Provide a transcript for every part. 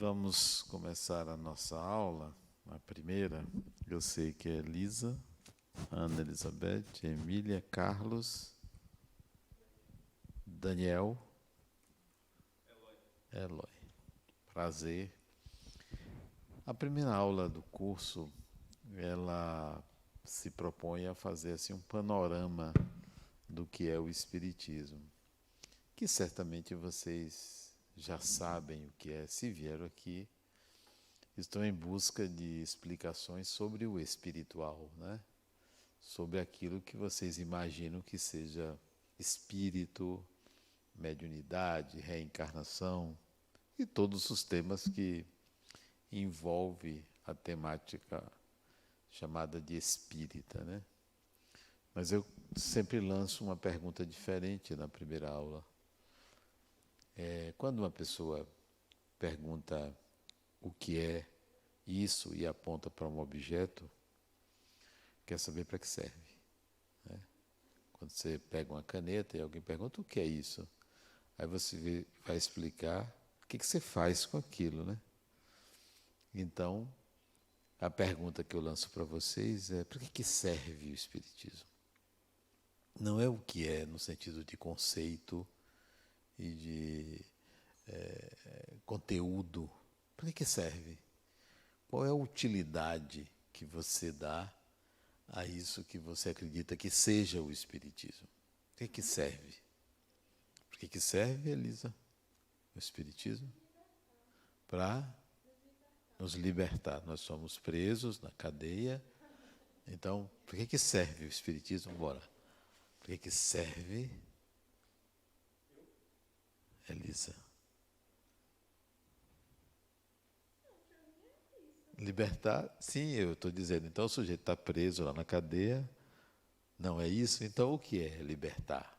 Vamos começar a nossa aula. A primeira, eu sei que é Elisa, Ana Elizabeth, Emília, Carlos, Daniel, Eloy. Prazer. A primeira aula do curso, ela se propõe a fazer assim um panorama do que é o Espiritismo, que certamente vocês já sabem o que é, se vieram aqui, estão em busca de explicações sobre o espiritual, né? Sobre aquilo que vocês imaginam que seja espírito, mediunidade, reencarnação e todos os temas que envolvem a temática chamada de espírita, né? Mas eu sempre lanço uma pergunta diferente na primeira aula. Quando uma pessoa pergunta o que é isso e aponta para um objeto, quer saber para que serve, né? Quando você pega uma caneta e alguém pergunta o que é isso, aí você vai explicar o que você faz com aquilo, né? Então, a pergunta que eu lanço para vocês é: para que serve o Espiritismo? Não é o que é no sentido de conceito e de conteúdo. Para que serve? Qual é a utilidade que você dá a isso que você acredita que seja o Espiritismo? Para que serve? Para que serve, Elisa, o Espiritismo? Para nos libertar. Nós somos presos na cadeia. Então, para que serve o Espiritismo? Bora. Para que serve, Elisa? Libertar? Sim, eu estou dizendo. Então, o sujeito está preso lá na cadeia. Não é isso? Então, o que é libertar?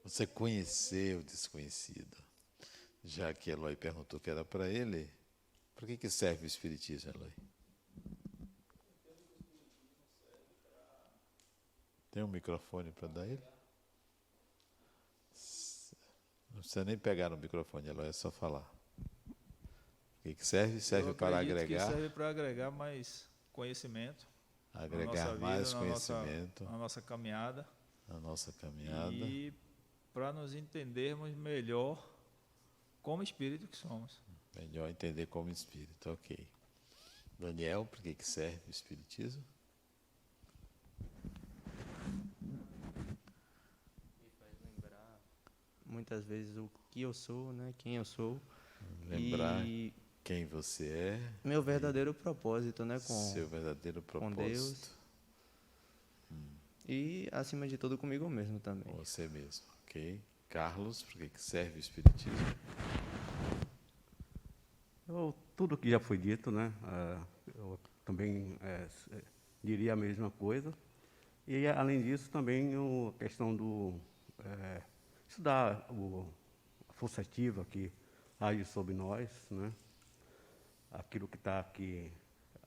Você conhecer o desconhecido. Já que Eloy perguntou que era para ele, para que serve o Espiritismo, Eloy? Tem um microfone para dar ele? Não precisa nem pegar no microfone, Eloy, é só falar. O que serve? Serve para agregar. Que serve para agregar mais conhecimento. Agregar na nossa mais vida, conhecimento na nossa caminhada. na nossa caminhada. E para nos entendermos melhor como espírito que somos. Melhor entender como espírito, ok. Daniel, para que serve o Espiritismo? Me faz lembrar muitas vezes o que eu sou, né? Quem eu sou. Lembrar E quem você é. meu verdadeiro propósito, né? Seu verdadeiro Com propósito. Deus. E, acima de tudo, comigo mesmo também. Você mesmo, ok. Carlos, para que serve o Espiritismo? Tudo que já foi dito, né? Eu também diria a mesma coisa. E, além disso, também a questão do estudar a força ativa que age sobre nós, né? Aquilo que está aqui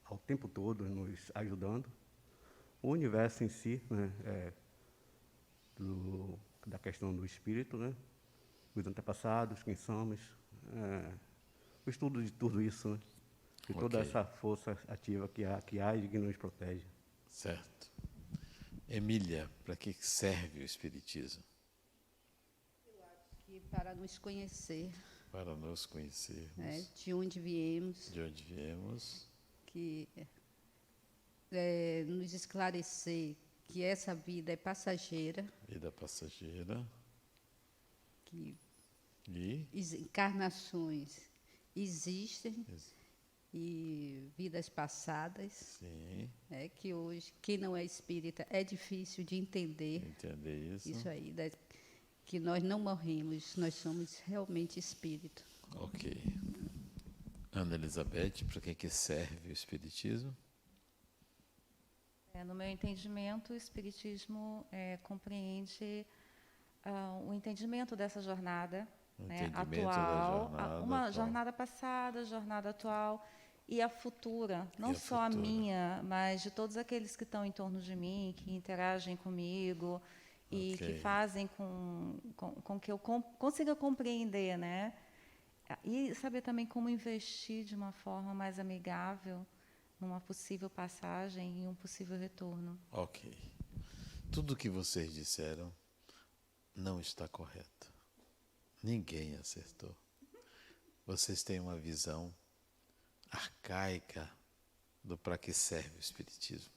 ao tempo todo nos ajudando. O universo em si, né? Da questão do espírito, né? Os antepassados, quem somos, o estudo de tudo isso, né? De toda essa força ativa que age e que nos protege. Certo. Emília, para que serve o Espiritismo? Eu acho que para nos conhecer, Para nos conhecermos. né, de onde viemos, De onde viemos. que nos esclarecer que essa vida é passageira, Vida passageira. que E encarnações existem e vidas passadas, sim, né, que hoje, quem não é espírita, é difícil de entender entender isso. aí, que nós não morremos, nós somos realmente espírito. Ok. Ana Elizabeth, para que serve o Espiritismo? No meu entendimento, o Espiritismo compreende o entendimento dessa jornada, né, atual, uma jornada passada, jornada atual e a futura, não só a minha, mas de todos aqueles que estão em torno de mim, que interagem comigo e Ok. que fazem com que eu consiga compreender, né? E saber também como investir de uma forma mais amigável numa possível passagem e um possível retorno. Ok. Tudo que vocês disseram não está correto. Ninguém acertou. Vocês têm uma visão arcaica do para que serve o Espiritismo.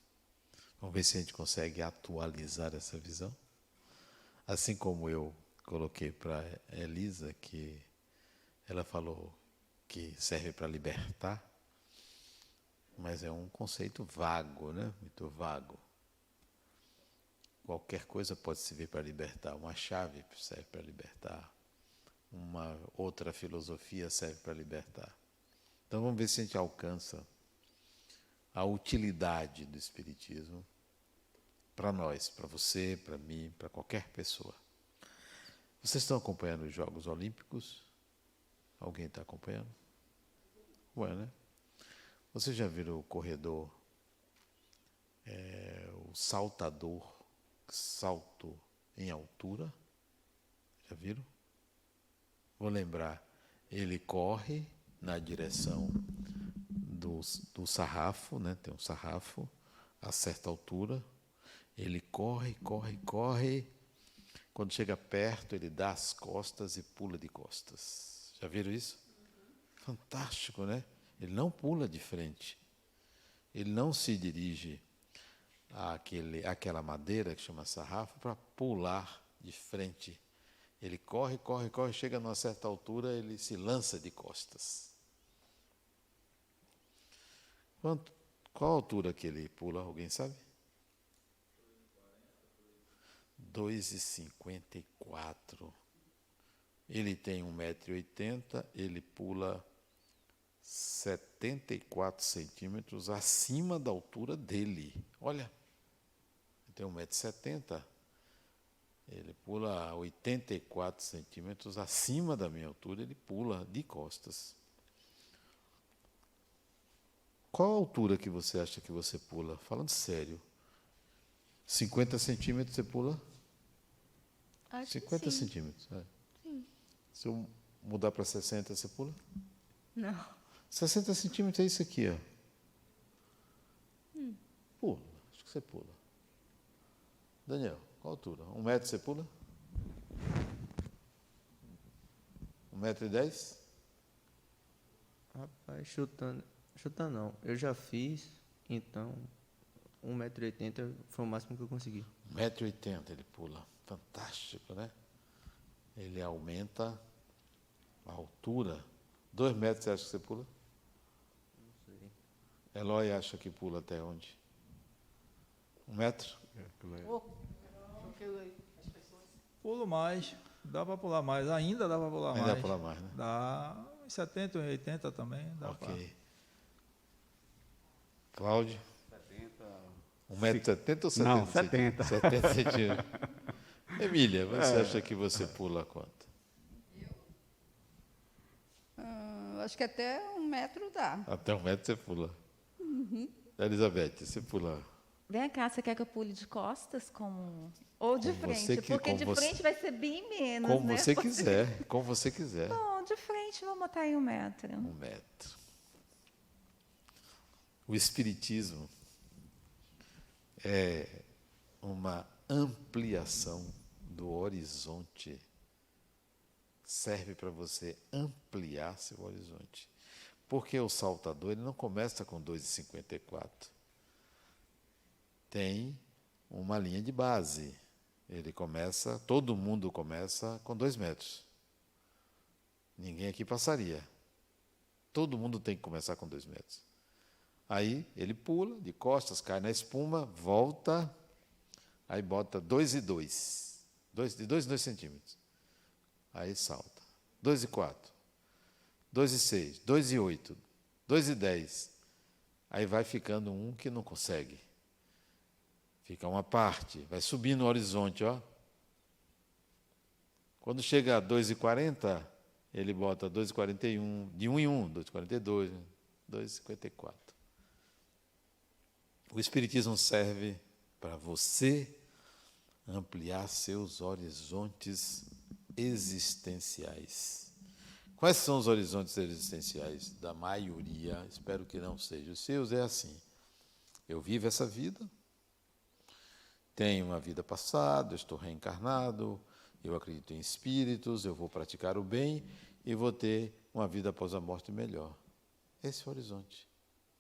Vamos ver se a gente consegue atualizar essa visão. Assim como eu coloquei para Elisa, que ela falou que serve para libertar, mas é um conceito vago, né? Muito vago. Qualquer coisa pode servir para libertar. Uma chave serve para libertar. Uma outra filosofia serve para libertar. Então vamos ver se a gente alcança a utilidade do Espiritismo para nós, para você, para mim, para qualquer pessoa. Vocês estão acompanhando os Jogos Olímpicos? Alguém está acompanhando? Ué, né? Vocês já viram o corredor, o saltador, salto em altura? Já viram? Vou lembrar, ele corre na direção do sarrafo, né? Tem um sarrafo a certa altura. Ele corre, corre, corre. Quando chega perto, ele dá as costas e pula de costas. Já viram isso? Fantástico, né? Ele não pula de frente. Ele não se dirige àquela madeira que chama sarrafo para pular de frente. Ele corre, corre, corre, chega a uma certa altura, ele se lança de costas. Qual a altura que ele pula? Alguém sabe? 2,54. Ele tem 1,80 m, ele pula 74 centímetros acima da altura dele. Olha, ele tem 1,70 m, ele pula 84 centímetros acima da minha altura, ele pula de costas. Qual a altura que você acha que você pula? Falando sério. 50 centímetros você pula? Acho 50 que sim. centímetros. É. Se eu mudar para 60, você pula? Não. 60 centímetros é isso aqui, ó. Pula, acho que você pula. Daniel, qual a altura? 1 metro você pula? 1,10 m? Rapaz, chutando não. Eu já fiz, então 1,80 m foi o máximo que eu consegui. 1,80 m ele pula. Fantástico, né? Ele aumenta a altura. 2 metros você acha que você pula? Não sei. Eloy acha que pula até onde? 1 metro? Pulo mais. Dá para pular mais. Ainda dá para pular Ainda mais. dá para pular mais, né? Dá 70, 80 também. Dá Ok. para. Cláudio? 1,70 m ou 70 Não, 70. 70 centímetros. Emília, você acha que você pula quanto? Acho que até 1 metro dá. Até 1 metro você pula. Elizabeth, você pula. Vem cá, você quer que eu pule de costas ou de Como você frente? que- Porque como de você- frente vai ser bem menos, Como né? você quiser, como você quiser. Bom, de frente, vamos botar aí 1 metro. 1 metro. O Espiritismo é uma ampliação do horizonte. Serve para você ampliar seu horizonte. Porque o saltador ele não começa com 2,54. Tem uma linha de base. Todo mundo começa com 2 metros. Ninguém aqui passaria. Todo mundo tem que começar com 2 metros. Aí ele pula de costas, cai na espuma, volta, aí bota 2 e 2. De 2 em 2 centímetros. Aí salta. 2 e 4. 2 e 6. 2 e 8. 2 e 10. Aí vai ficando um que não consegue. Fica uma parte, vai subindo no horizonte, ó. Quando chega a 2,40, ele bota 2,41, de 1 em 1, 2,42, 2,54. O Espiritismo serve para você ampliar seus horizontes existenciais. Quais são os horizontes existenciais da maioria? Espero que não sejam os seus. É assim: eu vivo essa vida, tenho uma vida passada, eu estou reencarnado, eu acredito em espíritos, eu vou praticar o bem e vou ter uma vida após a morte melhor. Esse é o horizonte.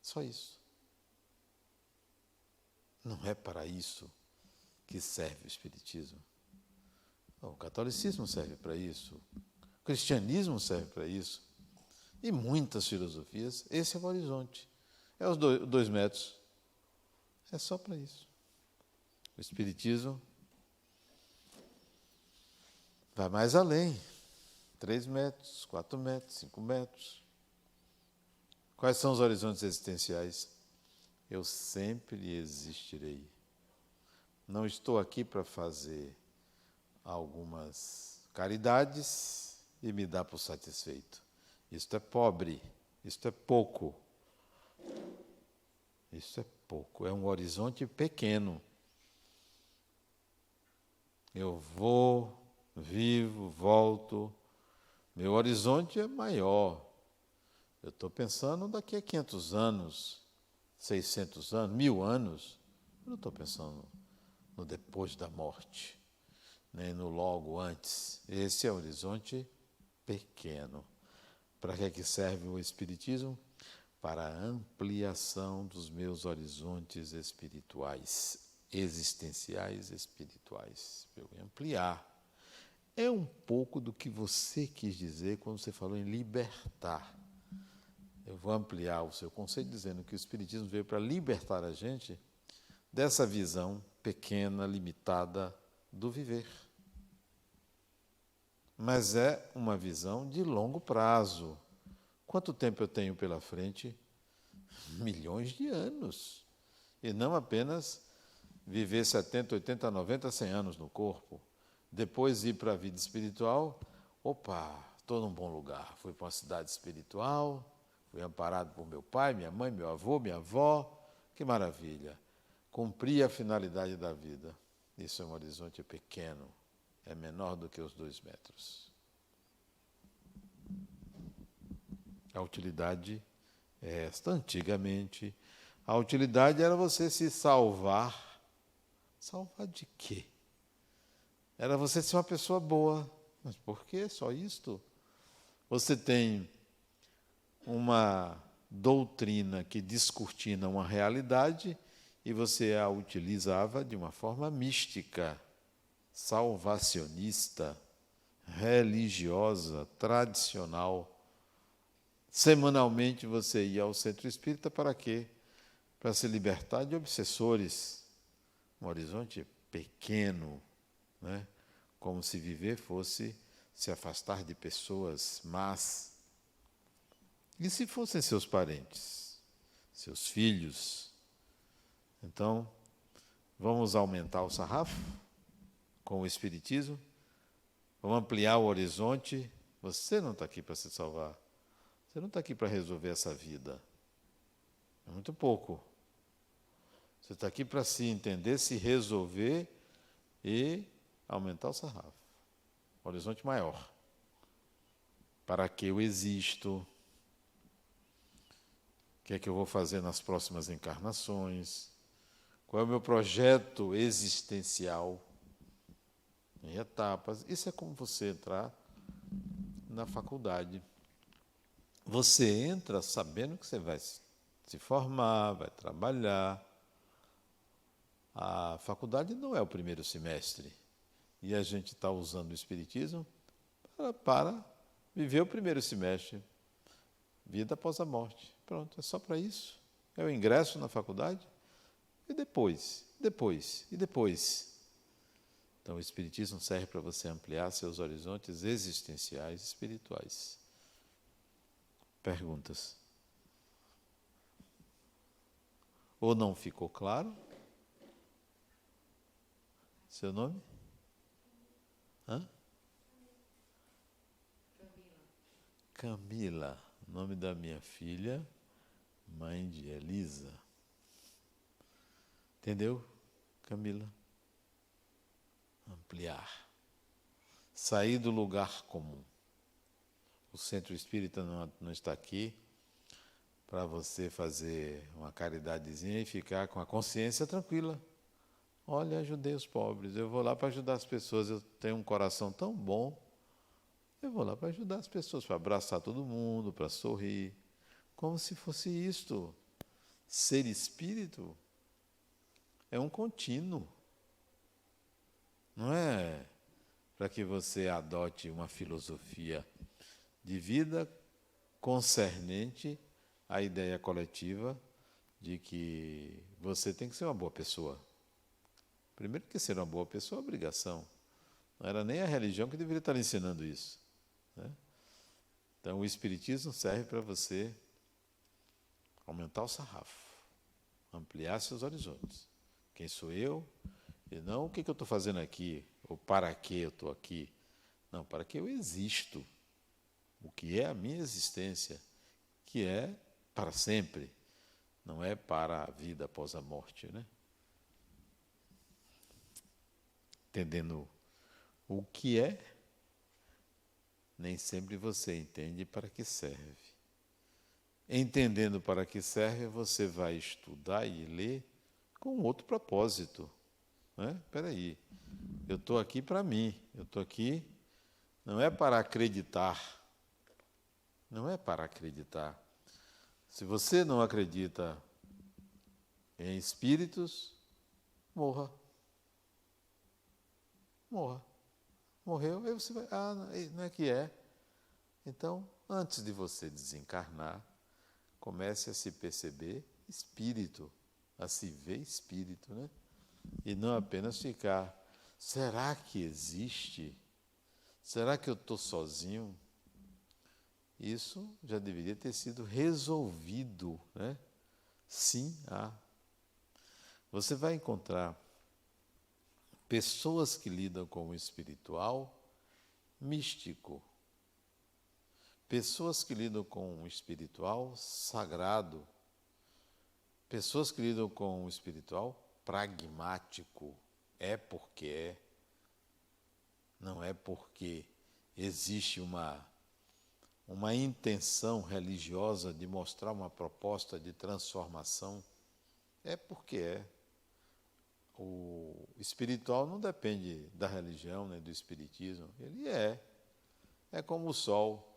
Só isso. Não é para isso que serve o Espiritismo. O catolicismo serve para isso. O cristianismo serve para isso. E muitas filosofias, esse é o horizonte. É os 2 metros. É só para isso. O Espiritismo vai mais além. 3 metros, 4 metros, 5 metros. Quais são os horizontes existenciais? Eu sempre existirei. Não estou aqui para fazer algumas caridades e me dar por satisfeito. Isto é pobre, isto é pouco. Isso é pouco, é um horizonte pequeno. Eu vou, vivo, volto. Meu horizonte é maior. Eu estou pensando daqui a 500 anos, 600 anos, 1000 anos. Eu não estou pensando no depois da morte, nem no logo antes. Esse é o horizonte pequeno. Para que serve o Espiritismo? Para a ampliação dos meus horizontes espirituais, existenciais espirituais. Para eu ampliar. É um pouco do que você quis dizer quando você falou em libertar. Eu vou ampliar o seu conceito dizendo que o Espiritismo veio para libertar a gente dessa visão pequena, limitada do viver. Mas é uma visão de longo prazo. Quanto tempo eu tenho pela frente? Milhões de anos. E não apenas viver 70, 80, 90, 100 anos no corpo. Depois ir para a vida espiritual. Opa, estou num bom lugar. Fui para uma cidade espiritual, fui amparado por meu pai, minha mãe, meu avô, minha avó. Que maravilha. Cumpri a finalidade da vida. Isso é um horizonte pequeno. É menor do que os 2 metros. A utilidade é esta. Antigamente, a utilidade era você se salvar. Salvar de quê? Era você ser uma pessoa boa. Mas por que só isto? Você tem uma doutrina que descortina uma realidade e você a utilizava de uma forma mística, salvacionista, religiosa, tradicional. Semanalmente você ia ao centro espírita para quê? Para se libertar de obsessores. Um horizonte pequeno, né? Como se viver fosse se afastar de pessoas más. E se fossem seus parentes, seus filhos? Então, vamos aumentar o sarrafo com o Espiritismo? Vamos ampliar o horizonte? Você não está aqui para se salvar. Você não está aqui para resolver essa vida. É muito pouco. Você está aqui para se entender, se resolver e aumentar o sarrafo. Horizonte maior. Para que eu existo? O que é que eu vou fazer nas próximas encarnações? Qual é o meu projeto existencial? Em etapas. Isso é como você entrar na faculdade. Você entra sabendo que você vai se formar, vai trabalhar. A faculdade não é o primeiro semestre. E a gente está usando o Espiritismo para viver o primeiro semestre. Vida após a morte. Pronto, é só para isso. É o ingresso na faculdade. E depois. Então, o Espiritismo serve para você ampliar seus horizontes existenciais e espirituais. Perguntas? Ou não ficou claro? Seu nome? Hã? Camila. Nome da minha filha, mãe de Elisa. Entendeu, Camila? ampliar, sair do lugar comum. O centro espírita não está aqui para você fazer uma caridadezinha e ficar com a consciência tranquila. Olha, ajudei os pobres, eu vou lá para ajudar as pessoas, eu tenho um coração tão bom, eu vou lá para ajudar as pessoas, para abraçar todo mundo, para sorrir, como se fosse isto. Ser espírito é um contínuo. Não é para que você adote uma filosofia de vida concernente à ideia coletiva de que você tem que ser uma boa pessoa. Primeiro que ser uma boa pessoa é obrigação. Não era nem a religião que deveria estar ensinando isso, né? Então o espiritismo serve para você aumentar o sarrafo, ampliar seus horizontes. Quem sou eu? E não o que eu estou fazendo aqui, ou para que eu estou aqui. Não, para que eu existo. O que é a minha existência, que é para sempre, não é para a vida após a morte, né? Entendendo o que é, nem sempre você entende para que serve. Entendendo para que serve, você vai estudar e ler com outro propósito, né? Espera aí, eu estou aqui para mim, eu estou aqui, não é para acreditar, não é para acreditar. Se você não acredita em espíritos, morra. Morra. Morreu, aí você vai, não é que é. Então, antes de você desencarnar, comece a se perceber espírito, a se ver espírito, né? E não apenas ficar, será que existe? Será que eu estou sozinho? Isso já deveria ter sido resolvido, né? Sim, há. Você vai encontrar pessoas que lidam com o espiritual místico, pessoas que lidam com o espiritual sagrado, pessoas que lidam com o espiritual pragmático, é porque é, não é porque existe uma intenção religiosa de mostrar uma proposta de transformação, é porque é. O espiritual não depende da religião, nem do espiritismo, ele é como o sol.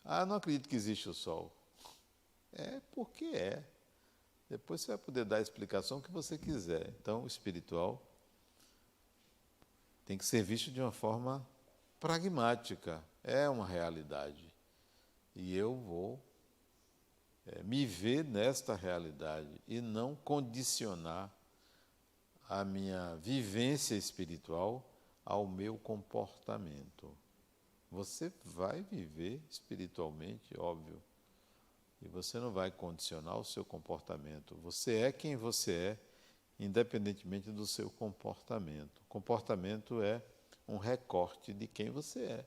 Não acredito que existe o sol. É porque é. Depois você vai poder dar a explicação que você quiser. Então, o espiritual tem que ser visto de uma forma pragmática. É uma realidade. E eu vou me ver nesta realidade e não condicionar a minha vivência espiritual ao meu comportamento. Você vai viver espiritualmente, óbvio, e você não vai condicionar o seu comportamento. Você é quem você é, independentemente do seu comportamento. O comportamento é um recorte de quem você é.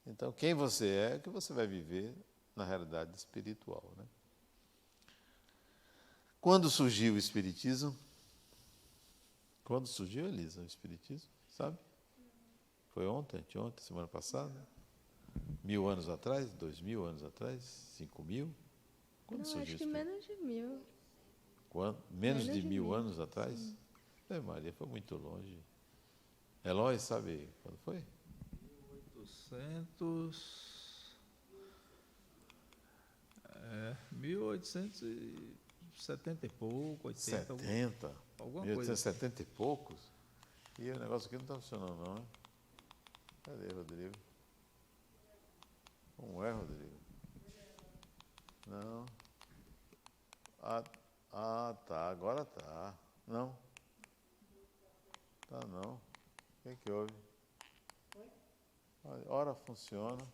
Então, quem você é que você vai viver na realidade espiritual, né? Quando surgiu o Espiritismo? Quando surgiu, Elisa, o Espiritismo? Sabe? Foi ontem, anteontem, semana passada? 1000 anos atrás? 2000 anos atrás? 5000? Quando Não, surgiu acho que o Espiritismo? menos de 1000. Menos de 1000 1000. anos atrás? Maria, foi muito longe. Eloy, sabe quando foi? 1870 e pouco, 80. 70? Alguma 1870 coisa. e poucos? E o negócio aqui não está funcionando não, né? Cadê, Rodrigo? Como é, Rodrigo? Não. Tá, agora tá. Não. Tá não. O que houve? Ora funciona.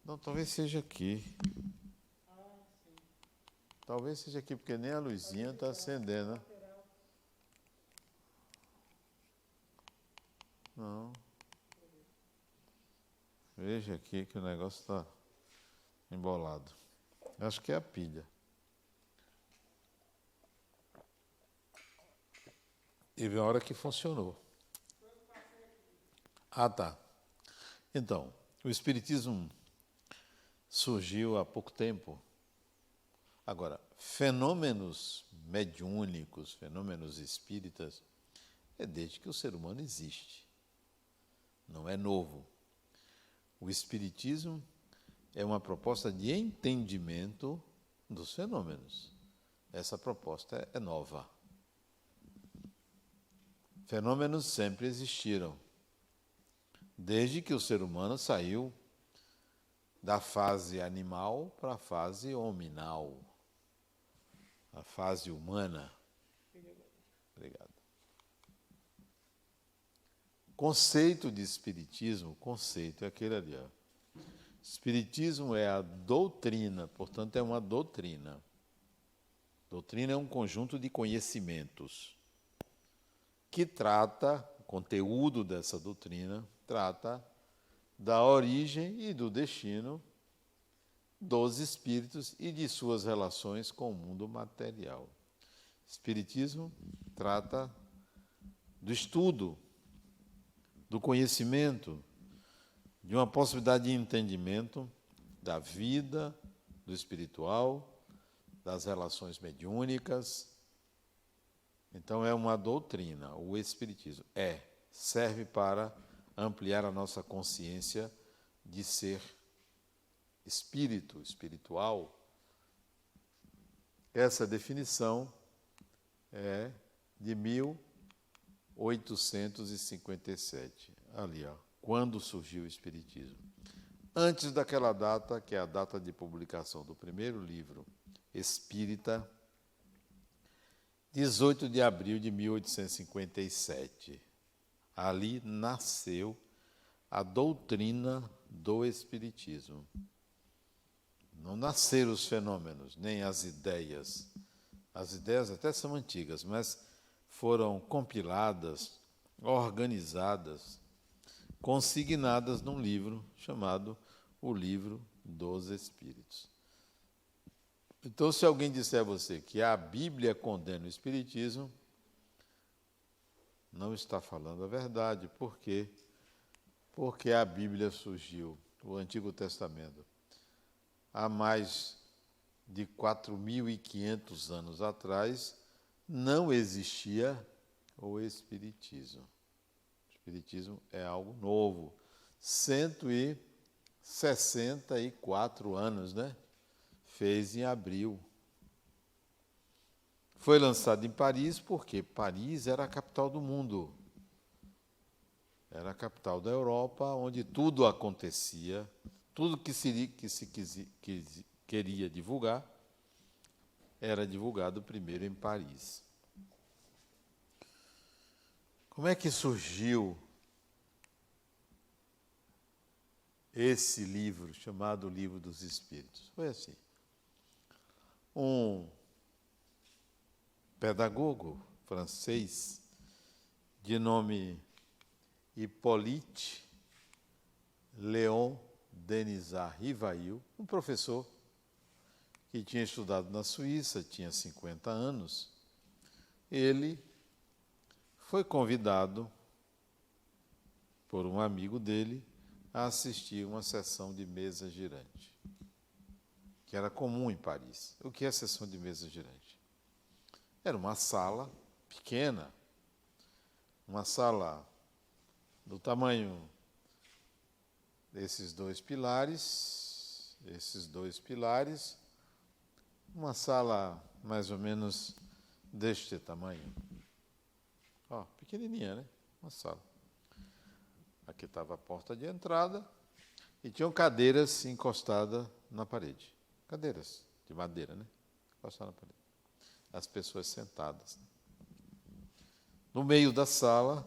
Não, talvez seja aqui. Talvez seja aqui, porque nem a luzinha está acendendo, né? Não. Veja aqui que o negócio está embolado. Acho que é a pilha. Teve uma hora que funcionou. Ah, tá. Então, o Espiritismo surgiu há pouco tempo. Agora, fenômenos mediúnicos, fenômenos espíritas, é desde que o ser humano existe. Não é novo. O Espiritismo é uma proposta de entendimento dos fenômenos. Essa proposta é nova. Fenômenos sempre existiram, desde que o ser humano saiu da fase animal para a fase hominal, a fase humana. Obrigado. Conceito de espiritismo, conceito é aquele ali, ó. Espiritismo é a doutrina, portanto é uma doutrina. Doutrina é um conjunto de conhecimentos que trata, o conteúdo dessa doutrina, trata da origem e do destino dos espíritos e de suas relações com o mundo material. Espiritismo trata do estudo, do conhecimento, de uma possibilidade de entendimento da vida, do espiritual, das relações mediúnicas. Então, é uma doutrina. O Espiritismo serve para ampliar a nossa consciência de ser espírito, espiritual. Essa definição é de 1857, ali, ó, quando surgiu o Espiritismo. Antes daquela data, que é a data de publicação do primeiro livro espírita, 18 de abril de 1857. Ali nasceu a doutrina do Espiritismo. Não nasceram os fenômenos, nem as ideias. As ideias até são antigas, mas foram compiladas, organizadas, consignadas num livro chamado O Livro dos Espíritos. Então, se alguém disser a você que a Bíblia condena o Espiritismo, não está falando a verdade. Por quê? Porque a Bíblia surgiu, o Antigo Testamento, há mais de 4.500 anos atrás, não existia o Espiritismo. O Espiritismo é algo novo. 164 anos, né? Fez em abril. Foi lançado em Paris porque Paris era a capital do mundo. Era a capital da Europa, onde tudo acontecia, tudo que se queria divulgar, era divulgado primeiro em Paris. Como é que surgiu esse livro, chamado Livro dos Espíritos? Foi assim. Um pedagogo francês de nome Hippolyte Léon Denisard Rivail, um professor que tinha estudado na Suíça, tinha 50 anos, ele foi convidado por um amigo dele a assistir uma sessão de mesa girante, que era comum em Paris. O que é sessão de mesa girante? Era uma sala pequena, uma sala do tamanho desses dois pilares, uma sala mais ou menos deste tamanho. Ó, pequenininha, né? Uma sala. Aqui estava a porta de entrada e tinham cadeiras encostadas na parede. Cadeiras de madeira, né? Encostadas na parede. As pessoas sentadas. No meio da sala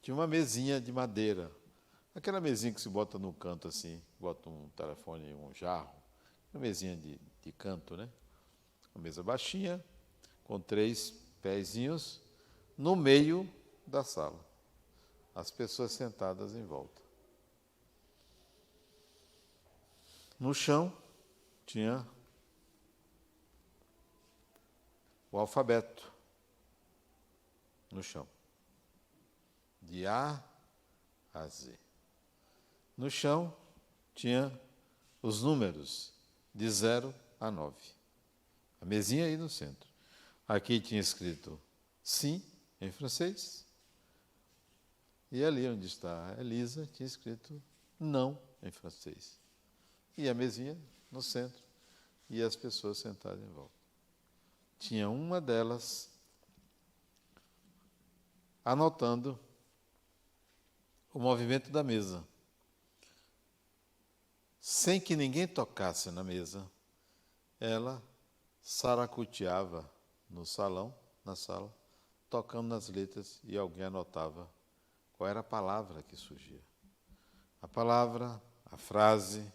tinha uma mesinha de madeira. Aquela mesinha que se bota no canto assim, bota um telefone, um jarro. Uma mesinha de canto, né? Uma mesa baixinha, com 3 pezinhos, no meio da sala. As pessoas sentadas em volta. No chão tinha o alfabeto. no chão. De A a Z. No chão tinha os números de 0 a 9. A mesinha aí no centro. Aqui tinha escrito sim, em francês. E ali onde está a Elisa, tinha escrito não, em francês. E a mesinha no centro. E as pessoas sentadas em volta. Tinha uma delas anotando o movimento da mesa. Sem que ninguém tocasse na mesa, ela saracoteava no salão, na sala, tocando nas letras, e alguém anotava qual era a palavra que surgia. A palavra, a frase,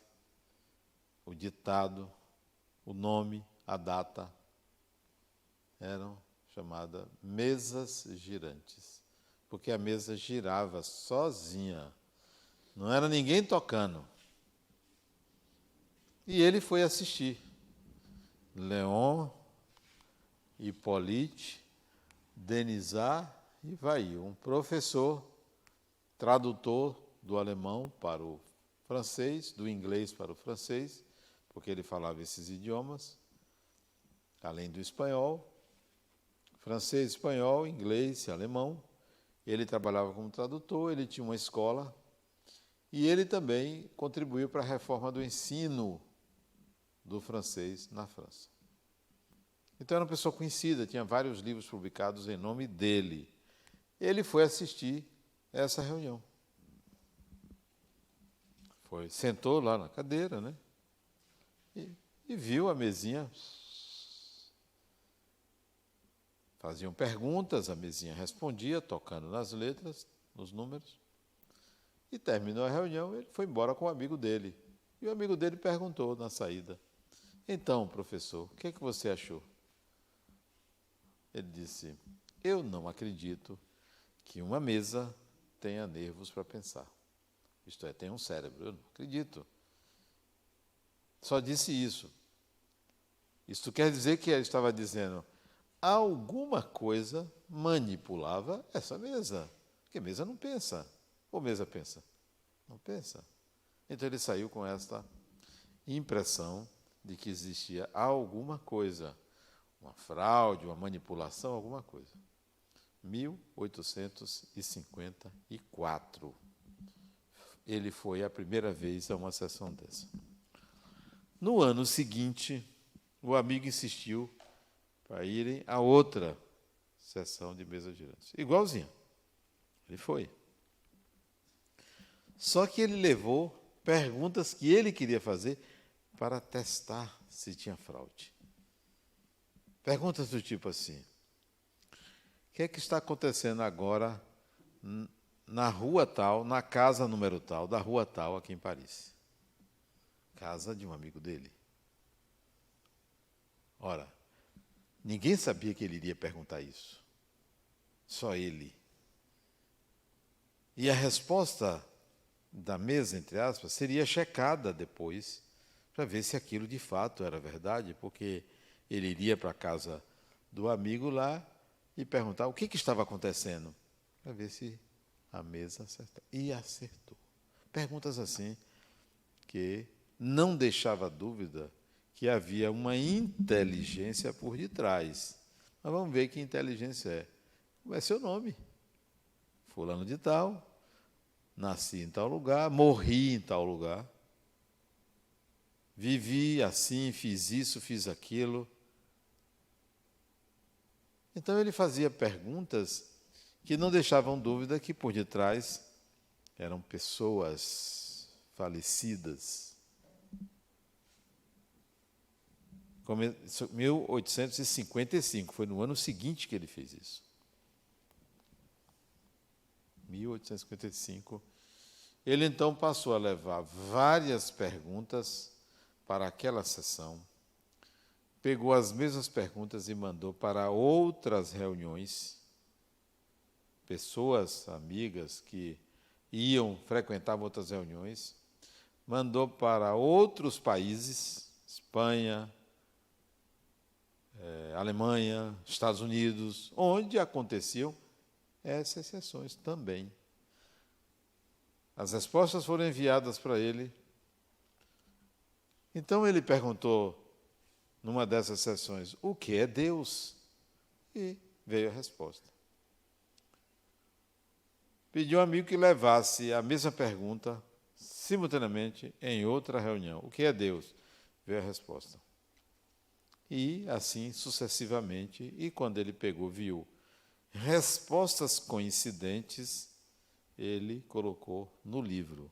o ditado, o nome, a data, eram chamadas mesas girantes, porque a mesa girava sozinha, não era ninguém tocando. E ele foi assistir. Leon, Hippolyte, Denisard e Vail, um professor, tradutor do alemão para o francês, do inglês para o francês, porque ele falava esses idiomas, além do espanhol, francês, espanhol, inglês e alemão. Ele trabalhava como tradutor, ele tinha uma escola e ele também contribuiu para a reforma do ensino do francês na França. Então era uma pessoa conhecida, tinha vários livros publicados em nome dele. Ele foi assistir essa reunião. Sentou lá na cadeira, né? E viu a mesinha. Faziam perguntas, a mesinha respondia, tocando nas letras, nos números. E terminou a reunião, ele foi embora com o amigo dele. E o amigo dele perguntou na saída: então, professor, o que é que você achou? Ele disse: eu não acredito que uma mesa tenha nervos para pensar. Isto é, tem um cérebro. Eu não acredito. Só disse isso. Isto quer dizer que ele estava dizendo: alguma coisa manipulava essa mesa. Porque a mesa não pensa. Ou a mesa pensa? Não pensa. Então ele saiu com esta impressão de que existia alguma coisa, uma fraude, uma manipulação, alguma coisa. 1854. Ele foi a primeira vez a uma sessão dessa. No ano seguinte, o amigo insistiu para irem a outra sessão de mesa girante. Igualzinha. Ele foi. Só que ele levou perguntas que ele queria fazer para testar se tinha fraude. Perguntas do tipo assim: o que é que está acontecendo agora na rua tal, na casa número tal, da rua tal, aqui em Paris? Casa de um amigo dele. Ora, ninguém sabia que ele iria perguntar isso. Só ele. E a resposta da mesa, entre aspas, seria checada depois, para ver se aquilo de fato era verdade, porque ele iria para a casa do amigo lá e perguntar o que estava acontecendo, para ver se a mesa acertava. E acertou. Perguntas assim que não deixava dúvida que havia uma inteligência por detrás. Mas vamos ver que inteligência é. Qual é seu nome? Fulano de tal, nasci em tal lugar, morri em tal lugar, vivi assim, fiz isso, fiz aquilo. Então ele fazia perguntas que não deixavam dúvida que por detrás eram pessoas falecidas. 1855, foi no ano seguinte que ele fez isso. 1855. Ele então passou a levar várias perguntas para aquela sessão, pegou as mesmas perguntas e mandou para outras reuniões, pessoas, amigas que frequentavam outras reuniões, mandou para outros países, Espanha, Alemanha, Estados Unidos, onde aconteciam essas sessões também. As respostas foram enviadas para ele. Então ele perguntou, numa dessas sessões, o que é Deus? E veio a resposta. Pediu ao amigo que levasse a mesma pergunta, simultaneamente, em outra reunião. O que é Deus? Veio a resposta. E assim sucessivamente, e quando ele viu respostas coincidentes, ele colocou no livro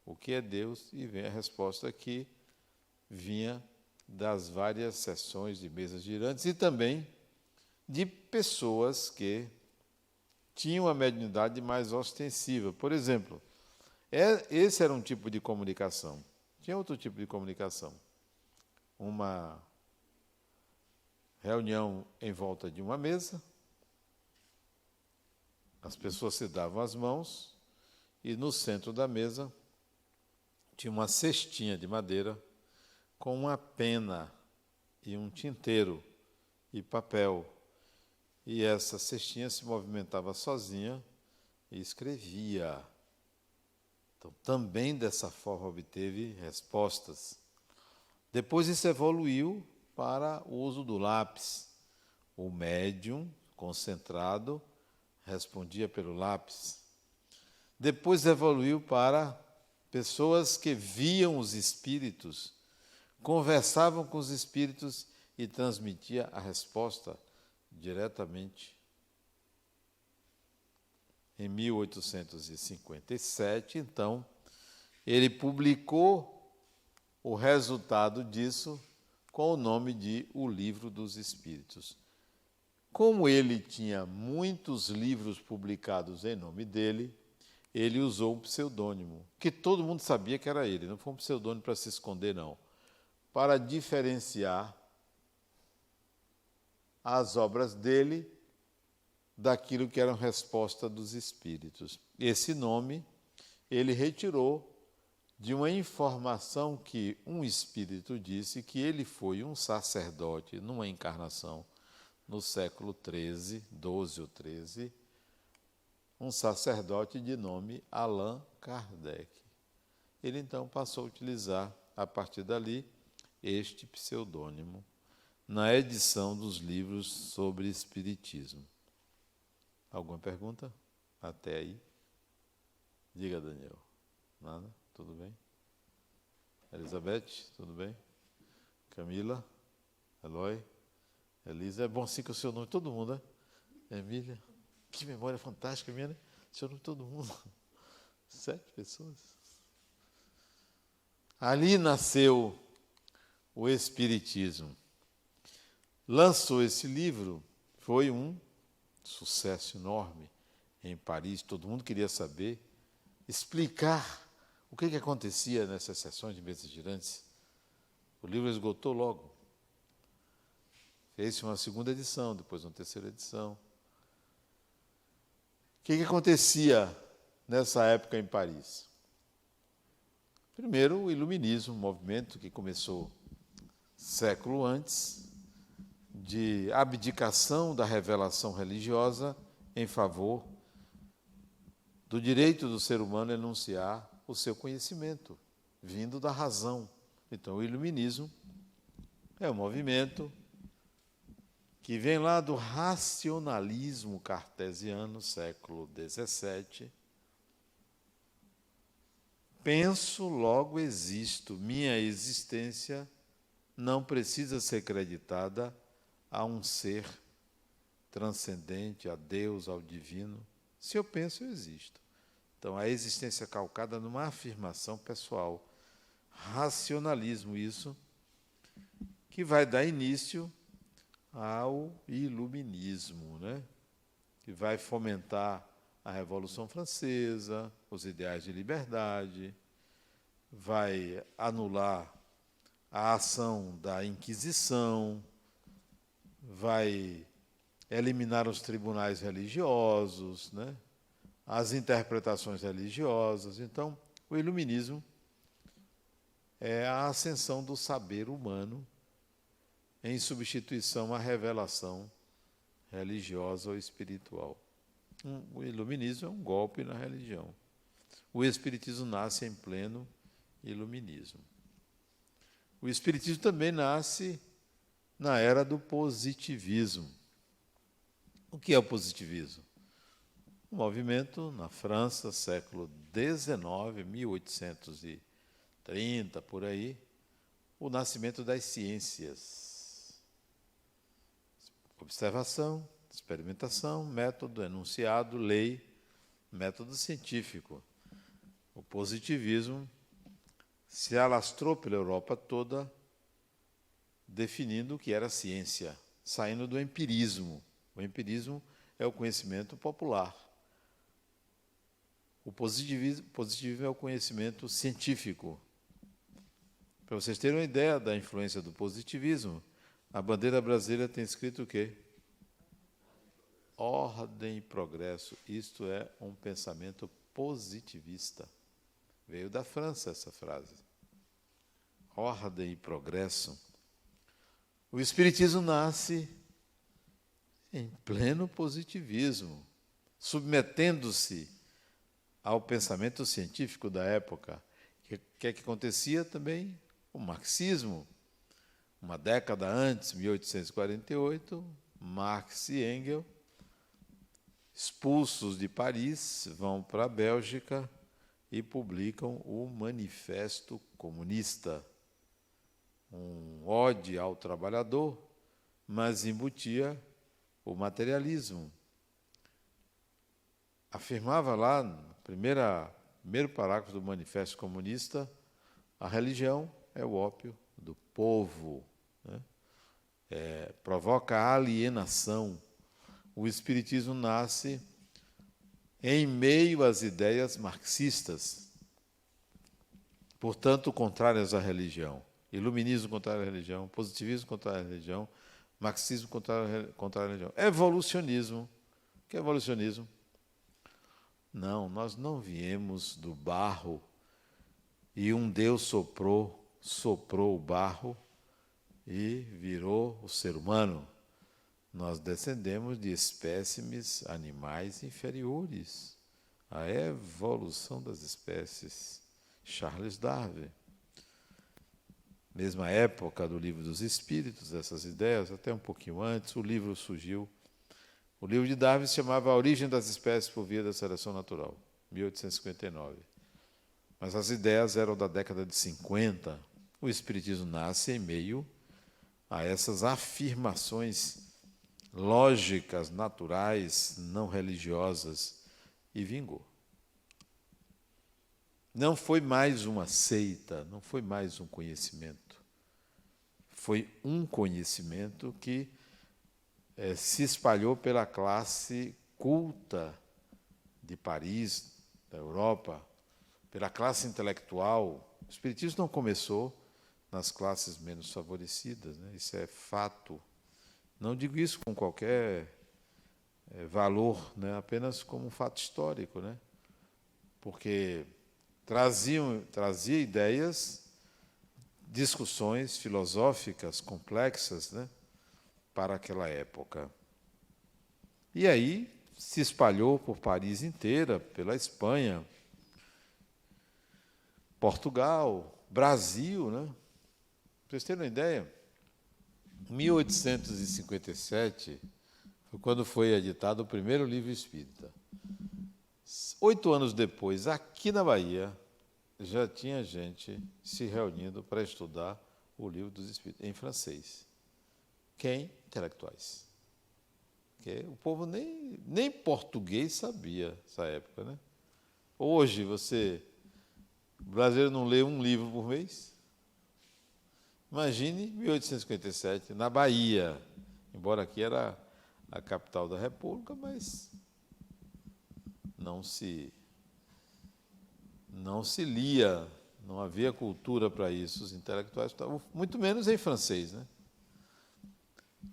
o que é Deus, e vem a resposta que vinha das várias sessões de mesas girantes e também de pessoas que tinham a mediunidade mais ostensiva. Por exemplo, esse era um tipo de comunicação. Tinha outro tipo de comunicação. Uma reunião em volta de uma mesa, as pessoas se davam as mãos e no centro da mesa tinha uma cestinha de madeira com uma pena e um tinteiro e papel. E essa cestinha se movimentava sozinha e escrevia. Então, também dessa forma obteve respostas. Depois isso evoluiu para o uso do lápis. O médium, concentrado, respondia pelo lápis. Depois evoluiu para pessoas que viam os espíritos, conversavam com os espíritos e transmitia a resposta diretamente. Em 1857, então, ele publicou o resultado disso com o nome de O Livro dos Espíritos. Como ele tinha muitos livros publicados em nome dele, ele usou um pseudônimo, que todo mundo sabia que era ele, não foi um pseudônimo para se esconder, não, para diferenciar as obras dele daquilo que eram resposta dos espíritos. Esse nome ele retirou de uma informação que um espírito disse que ele foi um sacerdote numa encarnação no século XIII, XII ou XIII, um sacerdote de nome Allan Kardec. Ele então passou a utilizar, a partir dali, este pseudônimo na edição dos livros sobre espiritismo. Alguma pergunta? Até aí? Diga, Daniel. Nada? Tudo bem? Elizabeth, tudo bem? Camila? Eloy? Elisa? É bom assim que o seu nome, todo mundo, né? Emília? Que memória fantástica minha, né? Seu nome, todo mundo. 7 pessoas. Ali nasceu o Espiritismo. Lançou esse livro, foi um sucesso enorme em Paris, todo mundo queria saber, explicar o que acontecia nessas sessões de mesas girantes. O livro esgotou logo. Fez-se uma segunda edição, depois uma terceira edição. O que acontecia nessa época em Paris? Primeiro, o Iluminismo, um movimento que começou século antes, de abdicação da revelação religiosa em favor do direito do ser humano a enunciar o seu conhecimento, vindo da razão. Então, o Iluminismo é um movimento que vem lá do racionalismo cartesiano, século XVII. Penso, logo existo. Minha existência não precisa ser creditada a um ser transcendente, a Deus, ao divino. Se eu penso, eu existo. Então, a existência calcada numa afirmação pessoal. Racionalismo, isso, que vai dar início ao iluminismo, né? Que vai fomentar a Revolução Francesa, os ideais de liberdade, vai anular a ação da Inquisição, vai eliminar os tribunais religiosos, né? As interpretações religiosas. Então, o iluminismo é a ascensão do saber humano em substituição à revelação religiosa ou espiritual. O iluminismo é um golpe na religião. O espiritismo nasce em pleno iluminismo. O espiritismo também nasce na era do positivismo. O que é o positivismo? Um movimento na França, século XIX, 1830, por aí, o nascimento das ciências. Observação, experimentação, método, enunciado, lei, método científico. O positivismo se alastrou pela Europa toda, definindo o que era ciência, saindo do empirismo. O empirismo é o conhecimento popular. O positivismo é o conhecimento científico. Para vocês terem uma ideia da influência do positivismo, a bandeira brasileira tem escrito o quê? Ordem e progresso. Isto é um pensamento positivista. Veio da França essa frase. Ordem e progresso. O espiritismo nasce em pleno positivismo, submetendo-se ao pensamento científico da época. O que é que acontecia também? O marxismo. Uma década antes, 1848, Marx e Engels, expulsos de Paris, vão para a Bélgica e publicam o Manifesto Comunista. Um ode ao trabalhador, mas embutia o materialismo. Afirmava lá, no primeiro parágrafo do Manifesto Comunista, a religião é o ópio do povo, né? Provoca alienação. O espiritismo nasce em meio às ideias marxistas, portanto, contrárias à religião. Iluminismo contrário à religião, positivismo contrário à religião, marxismo contrário à religião. Evolucionismo. O que é evolucionismo? Não, nós não viemos do barro e um Deus soprou o barro e virou o ser humano. Nós descendemos de espécimes animais inferiores. A evolução das espécies. Charles Darwin. Mesma época do Livro dos Espíritos, essas ideias, até um pouquinho antes, o livro surgiu. O livro de Darwin se chamava A Origem das Espécies por Via da Seleção Natural, 1859. Mas as ideias eram da década de 50. O Espiritismo nasce em meio a essas afirmações lógicas, naturais, não religiosas, e vingou. Não foi mais uma seita, não foi mais um conhecimento. Foi um conhecimento que se espalhou pela classe culta de Paris, da Europa, pela classe intelectual. O espiritismo não começou nas classes menos favorecidas, né? Isso é fato. Não digo isso com qualquer valor, né? Apenas como um fato histórico, né? Porque trazia ideias, discussões filosóficas complexas, né, para aquela época. E aí se espalhou por Paris inteira, pela Espanha, Portugal, Brasil, né? Para vocês terem uma ideia, em 1857 foi quando foi editado o primeiro livro espírita. 8 anos depois, aqui na Bahia, já tinha gente se reunindo para estudar o Livro dos Espíritos, em francês. Quem? Intelectuais. Porque o povo nem português sabia nessa época, né? Hoje, o brasileiro não lê um livro por mês? Imagine 1857, na Bahia, embora aqui era a capital da República, mas não se lia, não havia cultura para isso. Os intelectuais estavam, muito menos em francês, né?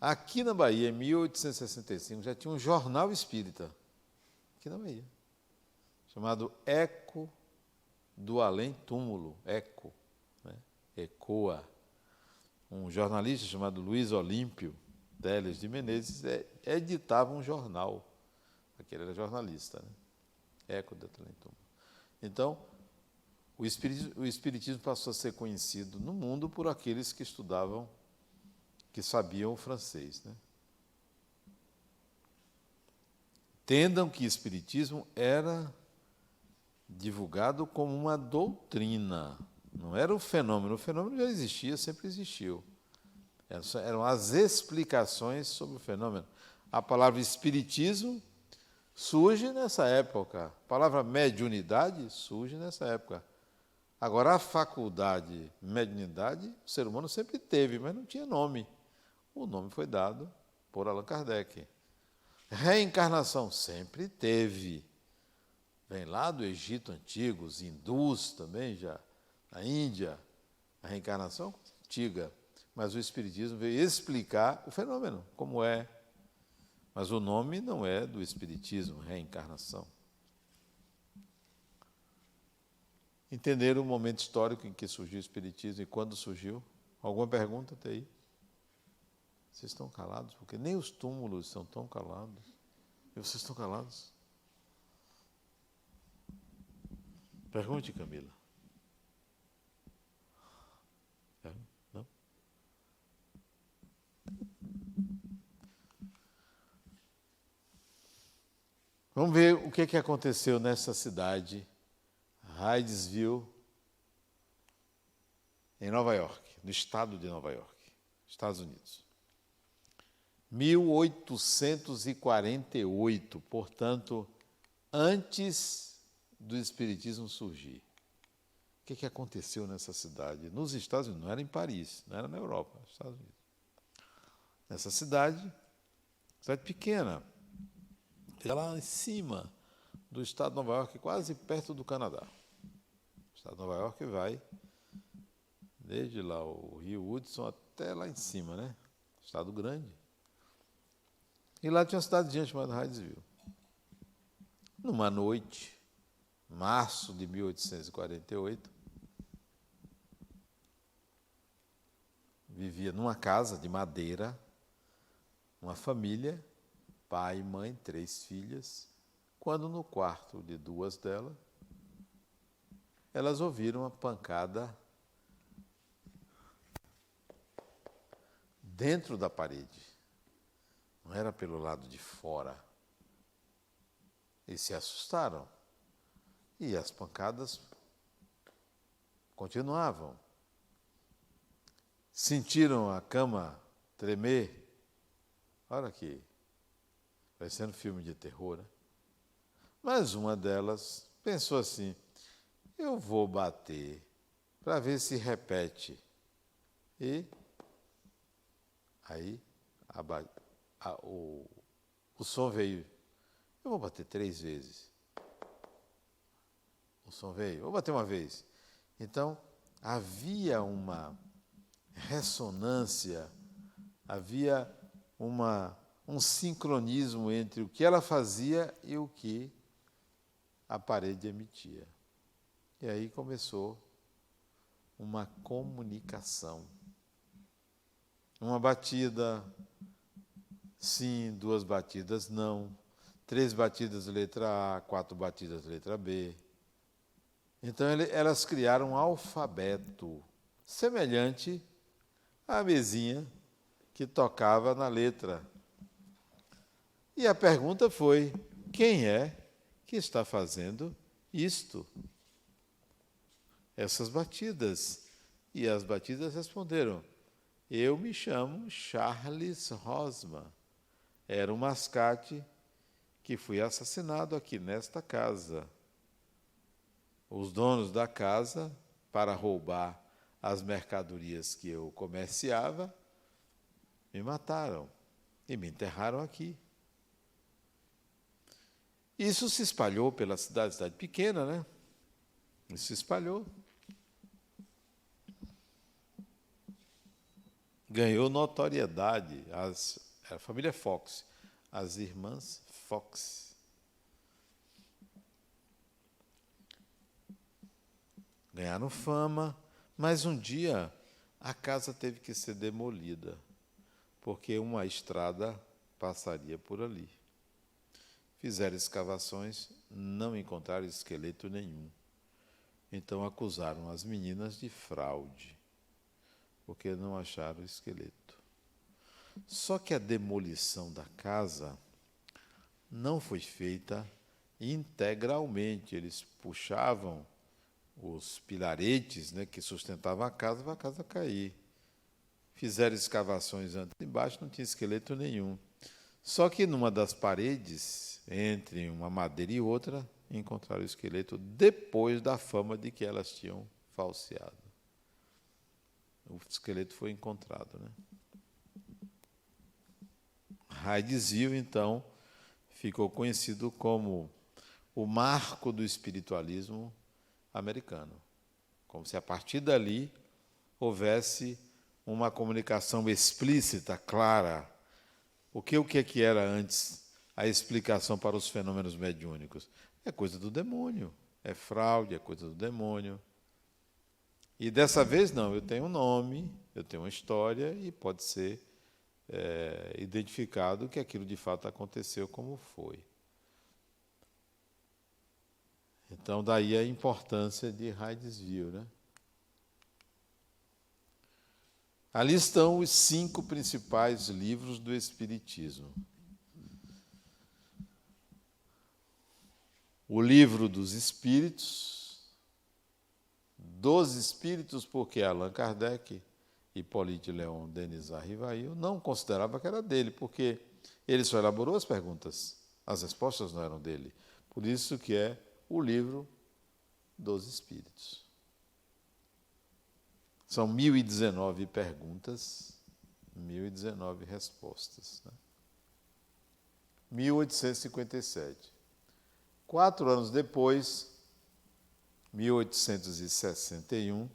Aqui na Bahia, em 1865, já tinha um jornal espírita, aqui na Bahia, chamado Eco do Além Túmulo, Eco, né? Ecoa. Um jornalista chamado Luiz Olímpio Teles de Menezes editava um jornal Aquele era jornalista, né? Eco de Atlântico. Então, o espiritismo passou a ser conhecido no mundo por aqueles que estudavam, que sabiam o francês, né? Entendam que o espiritismo era divulgado como uma doutrina, não era o fenômeno. O fenômeno já existia, sempre existiu. Eram as explicações sobre o fenômeno. A palavra espiritismo surge nessa época. A palavra mediunidade surge nessa época. Agora, a faculdade mediunidade, o ser humano sempre teve, mas não tinha nome. O nome foi dado por Allan Kardec. Reencarnação sempre teve. Vem lá do Egito Antigo, os hindus também já, na Índia, a reencarnação antiga. Mas o Espiritismo veio explicar o fenômeno, como é. Mas o nome não é do Espiritismo, reencarnação. Entenderam o momento histórico em que surgiu o Espiritismo e quando surgiu? Alguma pergunta até aí? Vocês estão calados? Porque nem os túmulos estão tão calados. E vocês estão calados? Pergunte, Camila. Não? Vamos ver o que aconteceu nessa cidade, Hydesville, em Nova York, no estado de Nova York, Estados Unidos. 1848, portanto, antes do Espiritismo surgir. O que aconteceu nessa cidade? Nos Estados Unidos, não era em Paris, não era na Europa, nos Estados Unidos. Nessa cidade pequena, lá em cima do estado de Nova York, quase perto do Canadá. O estado de Nova York vai desde lá o Rio Hudson até lá em cima, né? Estado grande. E lá tinha uma cidadezinha chamada Hydesville. Numa noite, março de 1848, vivia numa casa de madeira uma família, pai, mãe, 3 filhas, quando no quarto de 2 delas, elas ouviram uma pancada dentro da parede. Não era pelo lado de fora. E se assustaram. E as pancadas continuavam. Sentiram a cama tremer. Olha aqui, parecendo filme de terror, né? Mas uma delas pensou assim, eu vou bater para ver se repete. E aí o som veio. Eu vou bater 3 vezes. O som veio. Vou bater uma vez. Então, havia uma ressonância, havia um sincronismo entre o que ela fazia e o que a parede emitia. E aí começou uma comunicação. Uma batida, sim, 2 batidas, não. 3 batidas, letra A, 4 batidas, letra B. Então, elas criaram um alfabeto semelhante à mesinha que tocava na letra. E a pergunta foi, quem é que está fazendo isto? Essas batidas. E as batidas responderam, eu me chamo Charles Rosman. Era um mascate que foi assassinado aqui nesta casa. Os donos da casa, para roubar as mercadorias que eu comerciava, me mataram e me enterraram aqui. Isso se espalhou pela cidade pequena, né? Isso se espalhou. Ganhou notoriedade. A família Fox, as irmãs Fox. Ganharam fama, mas um dia a casa teve que ser demolida, porque uma estrada passaria por ali. fizeram escavações, não encontraram esqueleto nenhum. Então acusaram as meninas de fraude, porque não acharam esqueleto. Só que a demolição da casa não foi feita integralmente. Eles puxavam os pilaretes, né, que sustentavam a casa, para a casa cair. Fizeram escavações antes. Embaixo não tinha esqueleto nenhum. Só que numa das paredes, entre uma madeira e outra, encontraram o esqueleto depois da fama de que elas tinham falseado. O esqueleto foi encontrado, né? Hydesville, então, ficou conhecido como o marco do espiritualismo americano. Como se a partir dali houvesse uma comunicação explícita, clara. O que era antes a explicação para os fenômenos mediúnicos? É coisa do demônio, é fraude, é coisa do demônio. E dessa vez não, eu tenho um nome, eu tenho uma história e pode ser identificado que aquilo de fato aconteceu como foi. Então, daí a importância de Hydesville, né? Ali estão os 5 principais livros do Espiritismo. O Livro dos Espíritos, dos Espíritos, porque Allan Kardec, Hippolyte Léon Denis Rivail, não considerava que era dele, porque ele só elaborou as perguntas, as respostas não eram dele. Por isso que é o Livro dos Espíritos. São 1019 perguntas, 1019 respostas. Né? 1857. 4 anos depois, 1861,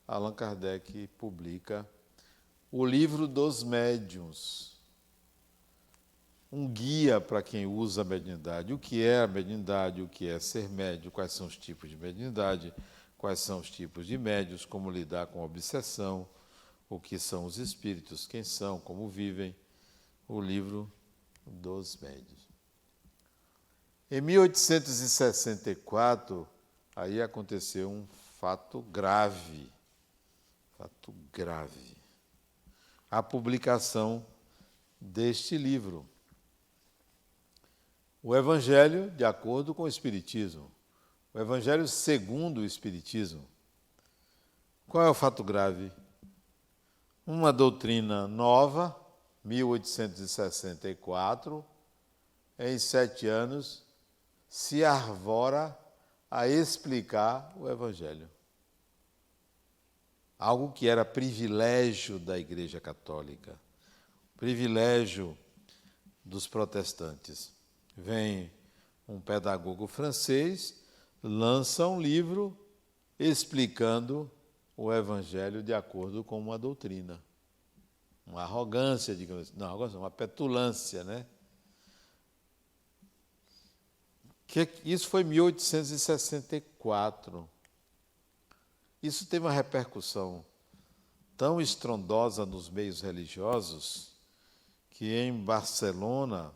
Allan Kardec publica o Livro dos Médiuns, um guia para quem usa a mediunidade. O que é a mediunidade, o que é ser médium, quais são os tipos de mediunidade, quais são os tipos de médiuns, como lidar com a obsessão, o que são os espíritos, quem são, como vivem, o Livro dos Médiuns. Em 1864, aí aconteceu um fato grave, a publicação deste livro, o Evangelho de acordo com o Espiritismo, o Evangelho segundo o Espiritismo. Qual é o fato grave? Uma doutrina nova, 1864, em 7 anos, se arvora a explicar o Evangelho. Algo que era privilégio da Igreja Católica, privilégio dos protestantes. Vem um pedagogo francês, lança um livro explicando o Evangelho de acordo com uma doutrina. Uma arrogância, digamos assim. Não, arrogância, uma petulância, né? Isso foi em 1864. Isso teve uma repercussão tão estrondosa nos meios religiosos que em Barcelona,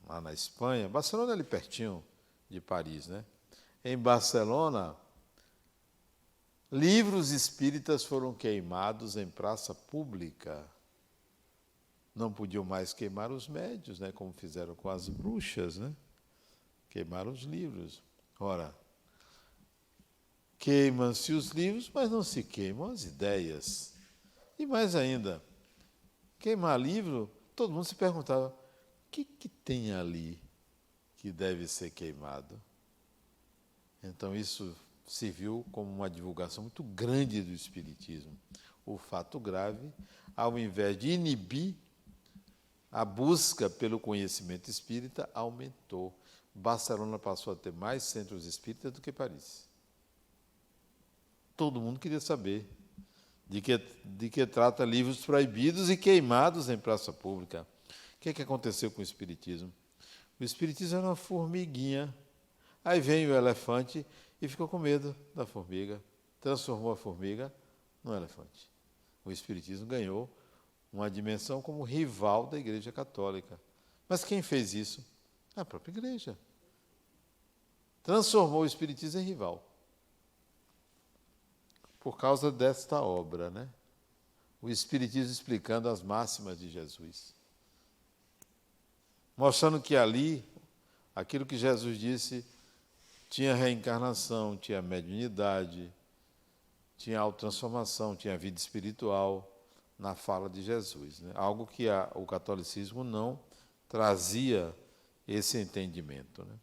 lá na Espanha, Barcelona é ali pertinho de Paris, né? Em Barcelona, livros espíritas foram queimados em praça pública. Não podiam mais queimar os médiuns, né? Como fizeram com as bruxas, né? Queimaram os livros. Ora, queimam-se os livros, mas não se queimam as ideias. E mais ainda, queimar livro, todo mundo se perguntava, o que tem ali que deve ser queimado? Então isso serviu como uma divulgação muito grande do Espiritismo. O fato grave, ao invés de inibir, a busca pelo conhecimento espírita aumentou. Barcelona passou a ter mais centros espíritas do que Paris. Todo mundo queria saber de que trata livros proibidos e queimados em praça pública. O que aconteceu com o Espiritismo? O Espiritismo era uma formiguinha. Aí vem o elefante e ficou com medo da formiga. Transformou a formiga num elefante. O Espiritismo ganhou uma dimensão como rival da Igreja Católica. Mas quem fez isso? A própria igreja. Transformou o Espiritismo em rival. Por causa desta obra, né? O Espiritismo explicando as máximas de Jesus. Mostrando que ali, aquilo que Jesus disse, tinha reencarnação, tinha mediunidade, tinha autotransformação, tinha vida espiritual na fala de Jesus, né? Algo que o catolicismo não trazia esse entendimento, né?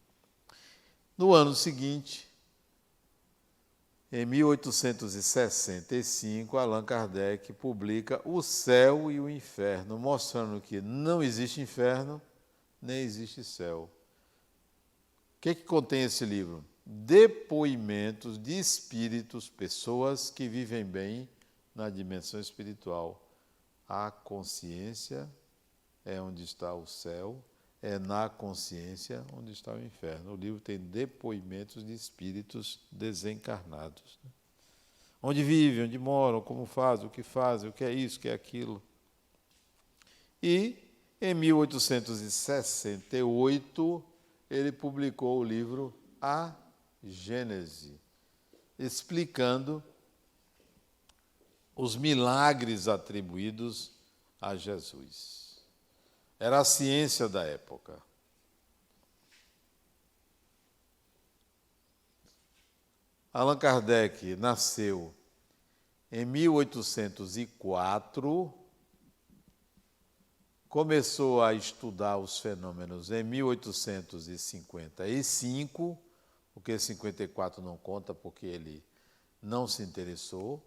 No ano seguinte, em 1865, Allan Kardec publica O Céu e o Inferno, mostrando que não existe inferno, nem existe céu. O que contém esse livro? Depoimentos de espíritos, pessoas que vivem bem na dimensão espiritual. A consciência é onde está o céu, é na consciência onde está o inferno. O livro tem depoimentos de espíritos desencarnados, né? Onde vivem, onde moram, como fazem, o que é isso, o que é aquilo. E, em 1868, ele publicou o livro A Gênese, explicando os milagres atribuídos a Jesus. Era a ciência da época. Allan Kardec nasceu em 1804, começou a estudar os fenômenos em 1855, porque 54 não conta porque ele não se interessou.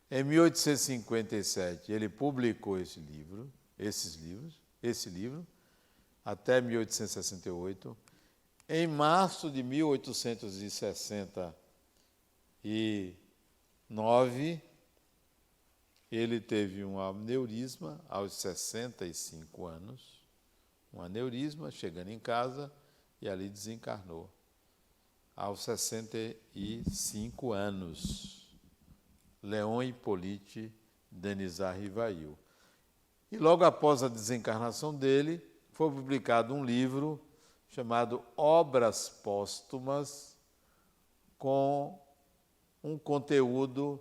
Em 1857 ele publicou esse livro, até 1868. Em março de 1869, ele teve um aneurisma aos 65 anos. Um aneurisma, chegando em casa, e ali desencarnou. Aos 65 anos. Leon Hippolyte Denisard Rivail. E logo após a desencarnação dele, foi publicado um livro chamado Obras Póstumas, com um conteúdo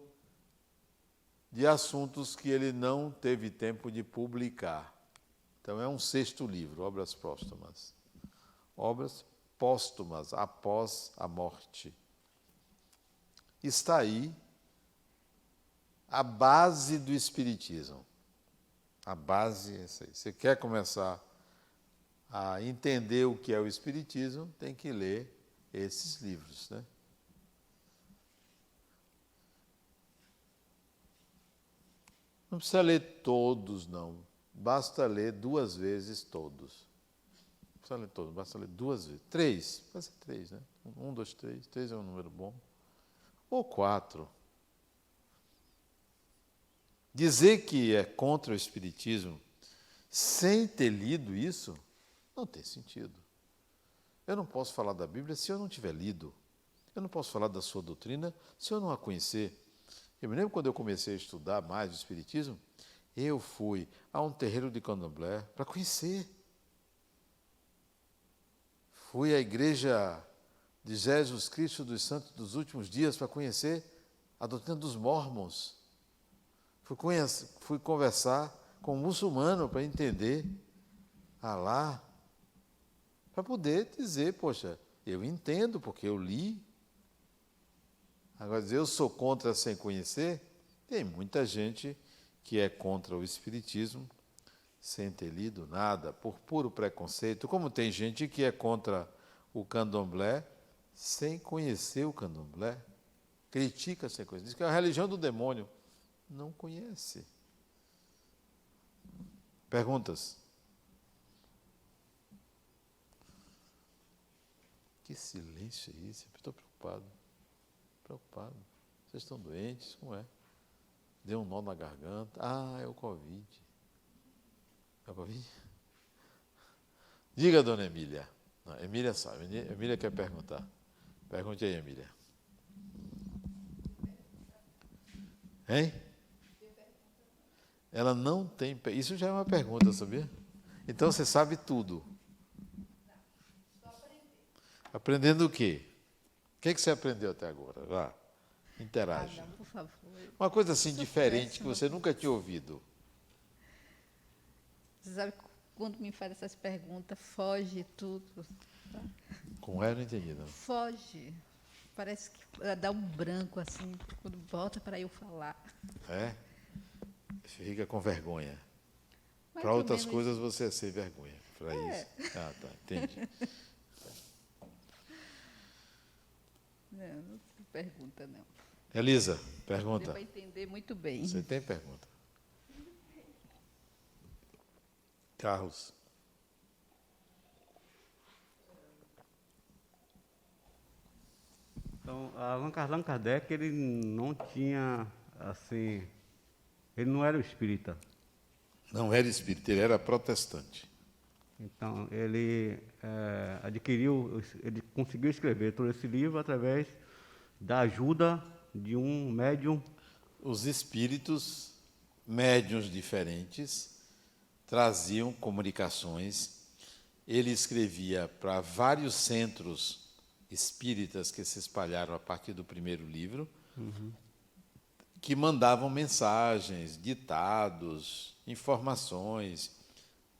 de assuntos que ele não teve tempo de publicar. Então é um sexto livro, Obras Póstumas. Obras póstumas, após a morte. Está aí a base do Espiritismo. A base é essa aí. Você quer começar a entender o que é o Espiritismo, tem que ler esses livros, né? Não precisa ler todos, não. Basta ler 2 vezes todos. Não precisa ler todos, basta ler 2 vezes. 3, pode ser 3, né? 1, 2, 3. 3 é um número bom. Ou 4. Dizer que é contra o Espiritismo sem ter lido isso, não tem sentido. Eu não posso falar da Bíblia se eu não tiver lido. Eu não posso falar da sua doutrina se eu não a conhecer. Eu me lembro quando eu comecei a estudar mais o Espiritismo, eu fui a um terreiro de Candomblé para conhecer. Fui à igreja de Jesus Cristo dos Santos dos Últimos Dias para conhecer a doutrina dos Mórmons. Fui conversar com um muçulmano para entender Alá, para poder dizer, poxa, eu entendo porque eu li. Agora, dizer eu sou contra sem conhecer, tem muita gente que é contra o Espiritismo sem ter lido nada, por puro preconceito, como tem gente que é contra o Candomblé sem conhecer o Candomblé, critica sem conhecer, diz que é a religião do demônio. Não conhece. Perguntas? Que silêncio é esse? Estou preocupado. Preocupado. Vocês estão doentes? Como é? Deu um nó na garganta. Ah, é o Covid. É o Covid? Diga, dona Emília. Não, Emília sabe. Emília quer perguntar. Pergunte aí, Emília. Hein? Ela não tem... Isso já é uma pergunta, sabia? Então você sabe tudo. Aprendendo o quê? O que você aprendeu até agora? Vá, interage. Não, por favor. Uma coisa assim Sou diferente que péssima. você nunca tinha ouvido. Você sabe, quando me faz essas perguntas, foge tudo. Como é? Não entendi, não. Foge. Parece que dá um branco assim, quando volta para eu falar. É? Fica com vergonha. Mais Para ou outras menos coisas você é sem vergonha. Para isso. Ah, tá. Entendi. Não se pergunta, não. Elisa, Deu pergunta. para entender muito bem. Você tem pergunta? Carlos. Então, Allan Kardec, ele não tinha, assim, ele não era espírita. Não era espírita, ele era protestante. Então, ele ele conseguiu escrever todo esse livro através da ajuda de um médium. Os espíritos, médiuns diferentes, traziam comunicações. Ele escrevia para vários centros espíritas que se espalharam a partir do primeiro livro, que mandavam mensagens, ditados, informações,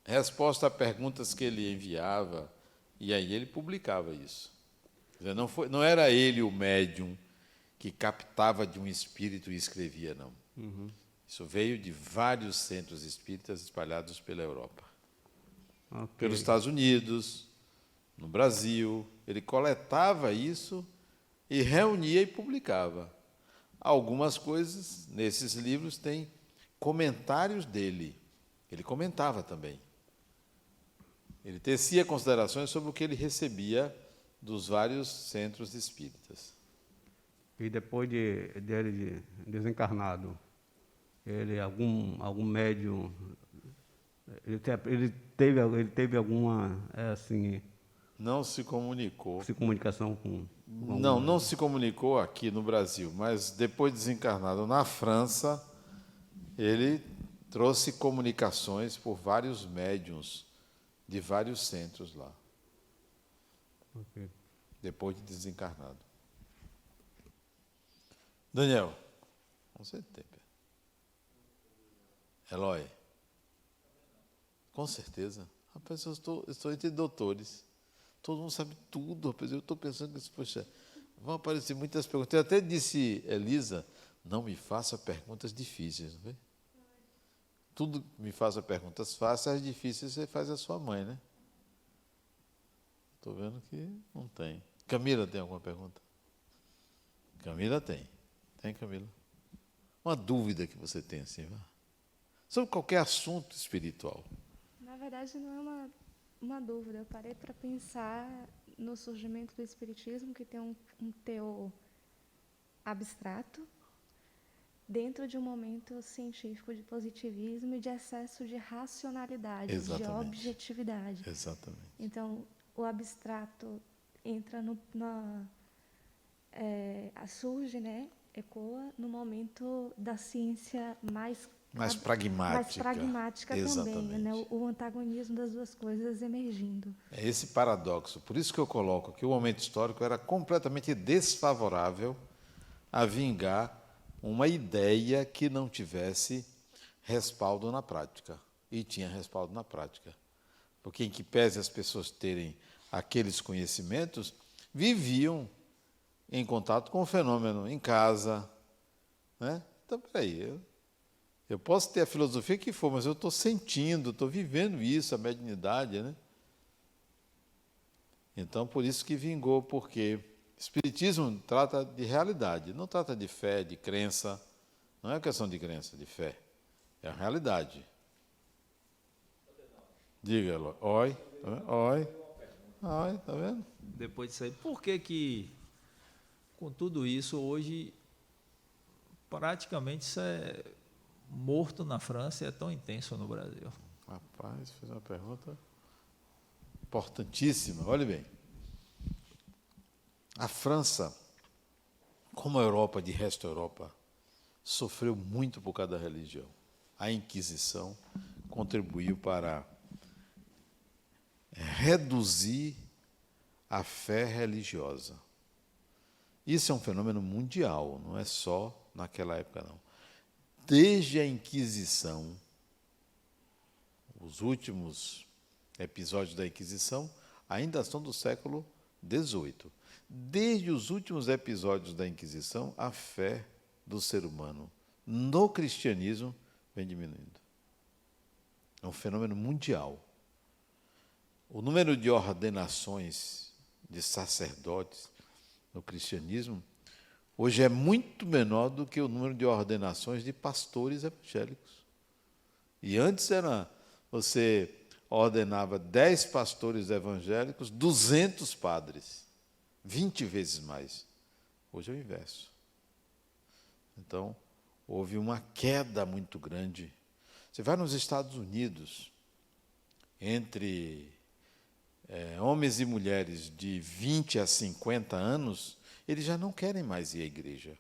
resposta a perguntas que ele enviava, e aí ele publicava isso. Quer dizer, não era ele o médium que captava de um espírito e escrevia, não. Isso veio de vários centros espíritas espalhados pela Europa. Ok. Pelos Estados Unidos, no Brasil. Ele coletava isso e reunia e publicava. Algumas coisas nesses livros têm comentários dele. Ele comentava também. Ele tecia considerações sobre o que ele recebia dos vários centros espíritas. E depois dele desencarnado, algum médium, ele teve alguma, assim, Não se comunicou. comunicação com Não se comunicou aqui no Brasil, mas depois de desencarnado na França, ele trouxe comunicações por vários médiuns de vários centros lá, Ok. depois de desencarnado. Daniel, você tem. Eloy, com certeza. Rapaz, eu estou entre doutores. Todo mundo sabe tudo, rapaz. Eu estou pensando que, poxa, vão aparecer muitas perguntas. Eu até disse, Elisa, não me faça perguntas difíceis, não é? Tudo me faça perguntas fáceis, as difíceis você faz a sua mãe, né? Estou vendo que não tem. Camila tem alguma pergunta? Camila tem. Tem, Camila? Uma dúvida que você tem, assim, vá. Sobre qualquer assunto espiritual. Na verdade, não é uma dúvida. Eu parei para pensar no surgimento do Espiritismo, que tem um teor abstrato, dentro de um momento científico de positivismo e de excesso de racionalidade, Exatamente. de objetividade. Exatamente. Então, o abstrato entra surge, né, ecoa no momento da ciência mais pragmática também, né, o antagonismo das duas coisas emergindo. É esse paradoxo. Por isso que eu coloco que o momento histórico era completamente desfavorável a vingar uma ideia que não tivesse respaldo na prática. E tinha respaldo na prática. Porque, em que pese as pessoas terem aqueles conhecimentos, viviam em contato com o fenômeno em casa, né? Então, peraí, eu posso ter a filosofia que for, mas eu estou sentindo, estou vivendo isso, a mediunidade, né? Então, por isso que vingou, porque Espiritismo trata de realidade, não trata de fé, de crença, não é questão de crença, de fé, é a realidade. Diga, oi, tá vendo? Depois disso aí, por que com tudo isso, hoje, praticamente isso é morto na França e é tão intenso no Brasil? Rapaz, fez uma pergunta importantíssima. Olhe bem. A França, como a Europa, de resto da Europa, sofreu muito por causa da religião. A Inquisição contribuiu para reduzir a fé religiosa. Isso é um fenômeno mundial, não é só naquela época, não. Desde a Inquisição, os últimos episódios da Inquisição ainda são do século XVIII. Desde os últimos episódios da Inquisição, a fé do ser humano no cristianismo vem diminuindo. É um fenômeno mundial. O número de ordenações de sacerdotes no cristianismo hoje é muito menor do que o número de ordenações de pastores evangélicos. E antes você ordenava 10 pastores evangélicos, 200 padres, 20 vezes mais. Hoje é o inverso. Então, houve uma queda muito grande. Você vai nos Estados Unidos, entre homens e mulheres de 20 a 50 anos, eles já não querem mais ir à igreja.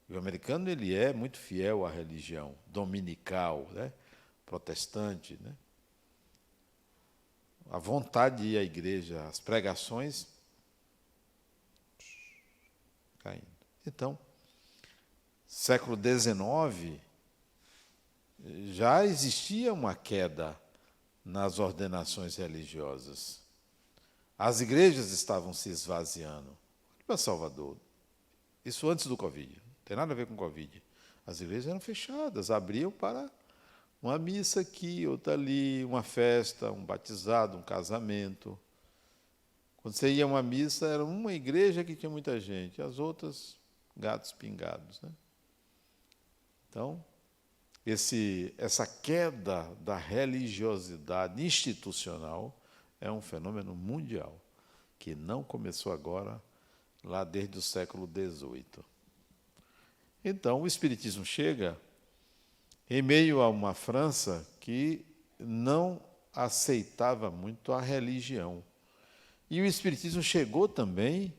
O americano ele é muito fiel à religião dominical, né? Protestante, né? A vontade de ir à igreja, as pregações caindo. Então, século XIX, já existia uma queda nas ordenações religiosas. As igrejas estavam se esvaziando. Para Salvador, isso antes do Covid, não tem nada a ver com o Covid. As igrejas eram fechadas, abriam para uma missa aqui, outra ali, uma festa, um batizado, um casamento. Quando você ia a uma missa, era uma igreja que tinha muita gente, as outras, gatos pingados, né? Então, essa queda da religiosidade institucional é um fenômeno mundial, que não começou agora, lá desde o século XVIII. Então, o Espiritismo chega em meio a uma França que não aceitava muito a religião. E o Espiritismo chegou também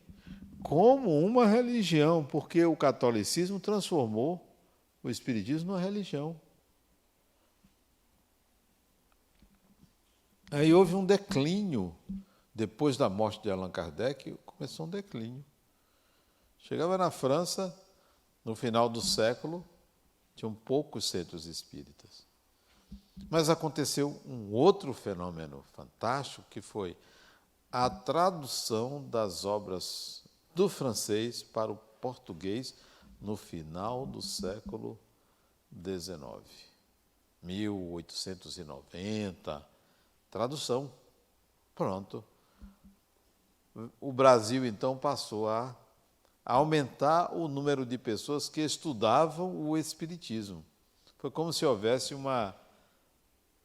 como uma religião, porque o catolicismo transformou o Espiritismo numa religião. Aí houve um declínio. Depois da morte de Allan Kardec, começou um declínio. Chegava na França, no final do século, tinham poucos centros espíritas. Mas aconteceu um outro fenômeno fantástico, que foi a tradução das obras do francês para o português no final do século XIX. 1890, tradução. Pronto. O Brasil, então, passou a aumentar o número de pessoas que estudavam o Espiritismo. Foi como se houvesse uma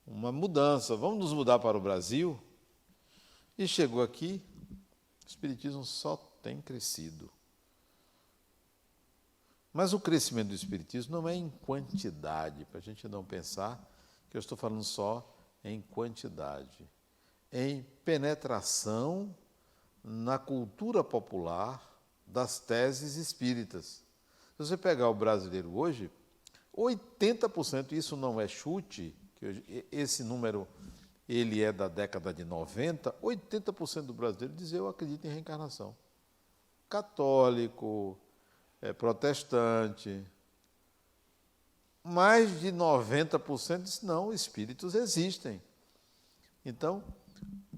mudança. Vamos nos mudar para o Brasil? E chegou aqui, o Espiritismo só tem crescido. Mas o crescimento do Espiritismo não é em quantidade, para a gente não pensar que eu estou falando só em quantidade. Em penetração na cultura popular das teses espíritas. Se você pegar o brasileiro hoje, 80%, isso não é chute, que hoje, esse número ele é da década de 90, 80% do brasileiro diz: eu acredito em reencarnação. Católico, protestante. Mais de 90% diz: não, espíritos existem. Então,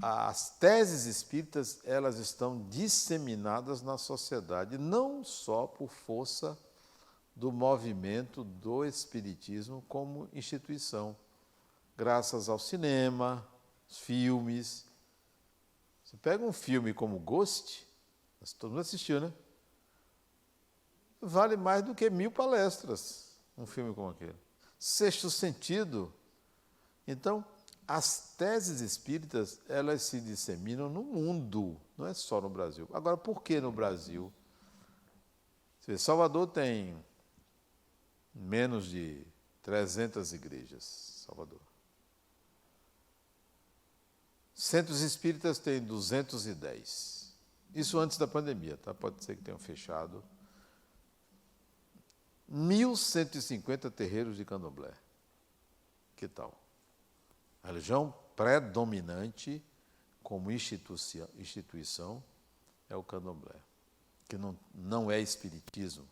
as teses espíritas, elas estão disseminadas na sociedade, não só por força do movimento do espiritismo como instituição, graças ao cinema, filmes. Você pega um filme como Ghost, todo mundo assistiu, né? Vale mais do que 1000 palestras, um filme como aquele. Sexto Sentido. Então, as teses espíritas, elas se disseminam no mundo, não é só no Brasil. Agora, por que no Brasil? Salvador tem menos de 300 igrejas, Salvador. Centros espíritas tem 210. Isso antes da pandemia, tá? Pode ser que tenham fechado. 1.150 terreiros de candomblé. Que tal? A religião predominante como instituição é o candomblé, que não é espiritismo,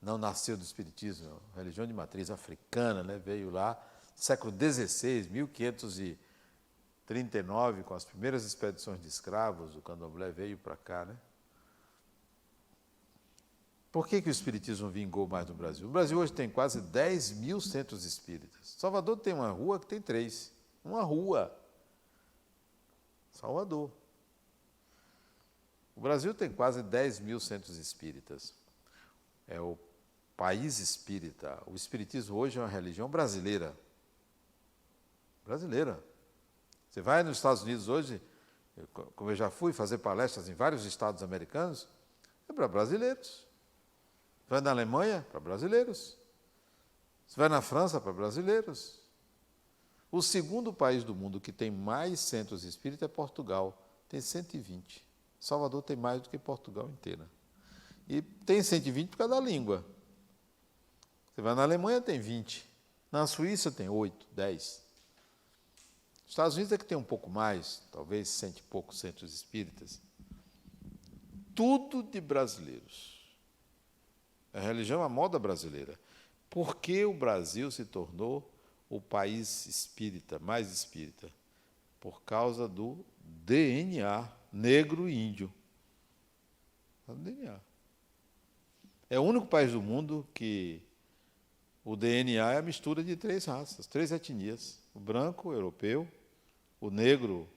não nasceu do espiritismo, é uma religião de matriz africana, né? Veio lá, século XVI, 1539, com as primeiras expedições de escravos, o candomblé veio para cá, né? Por que o espiritismo vingou mais no Brasil? O Brasil hoje tem quase 10 mil centros espíritas. Salvador tem uma rua que tem 3. Uma rua. Salvador. O Brasil tem quase 10 mil centros espíritas. É o país espírita. O espiritismo hoje é uma religião brasileira. Brasileira. Você vai nos Estados Unidos hoje, como eu já fui fazer palestras em vários estados americanos, é para brasileiros. Você vai na Alemanha, para brasileiros. Você vai na França, para brasileiros. O segundo país do mundo que tem mais centros espíritas é Portugal. Tem 120. Salvador tem mais do que Portugal inteira. E tem 120 por causa da língua. Você vai na Alemanha, tem 20. Na Suíça, tem 8, 10. Os Estados Unidos é que tem um pouco mais, talvez 100 e poucos centros espíritas. Tudo de brasileiros. A religião é a moda brasileira. Por que o Brasil se tornou o país espírita, mais espírita? Por causa do DNA, negro e índio. O DNA. É o único país do mundo que o DNA é a mistura de 3 raças, 3 etnias. O branco, o europeu, o negro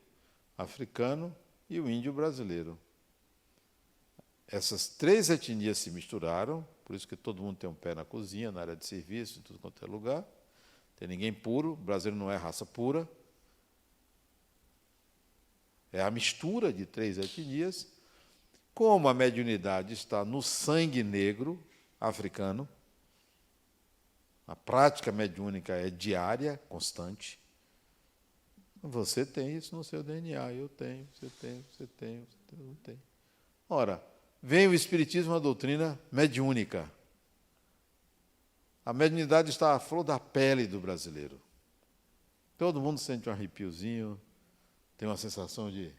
africano e o índio brasileiro. Essas 3 etnias se misturaram, por isso que todo mundo tem um pé na cozinha, na área de serviço, em tudo quanto é lugar. Tem ninguém puro, o brasileiro não é raça pura. É a mistura de 3 etnias. Como a mediunidade está no sangue negro africano, a prática mediúnica é diária, constante. Você tem isso no seu DNA, eu tenho, você tem, eu tenho. Ora, vem o Espiritismo, a doutrina mediúnica. A mediunidade está à flor da pele do brasileiro. Todo mundo sente um arrepiozinho, tem uma sensação de,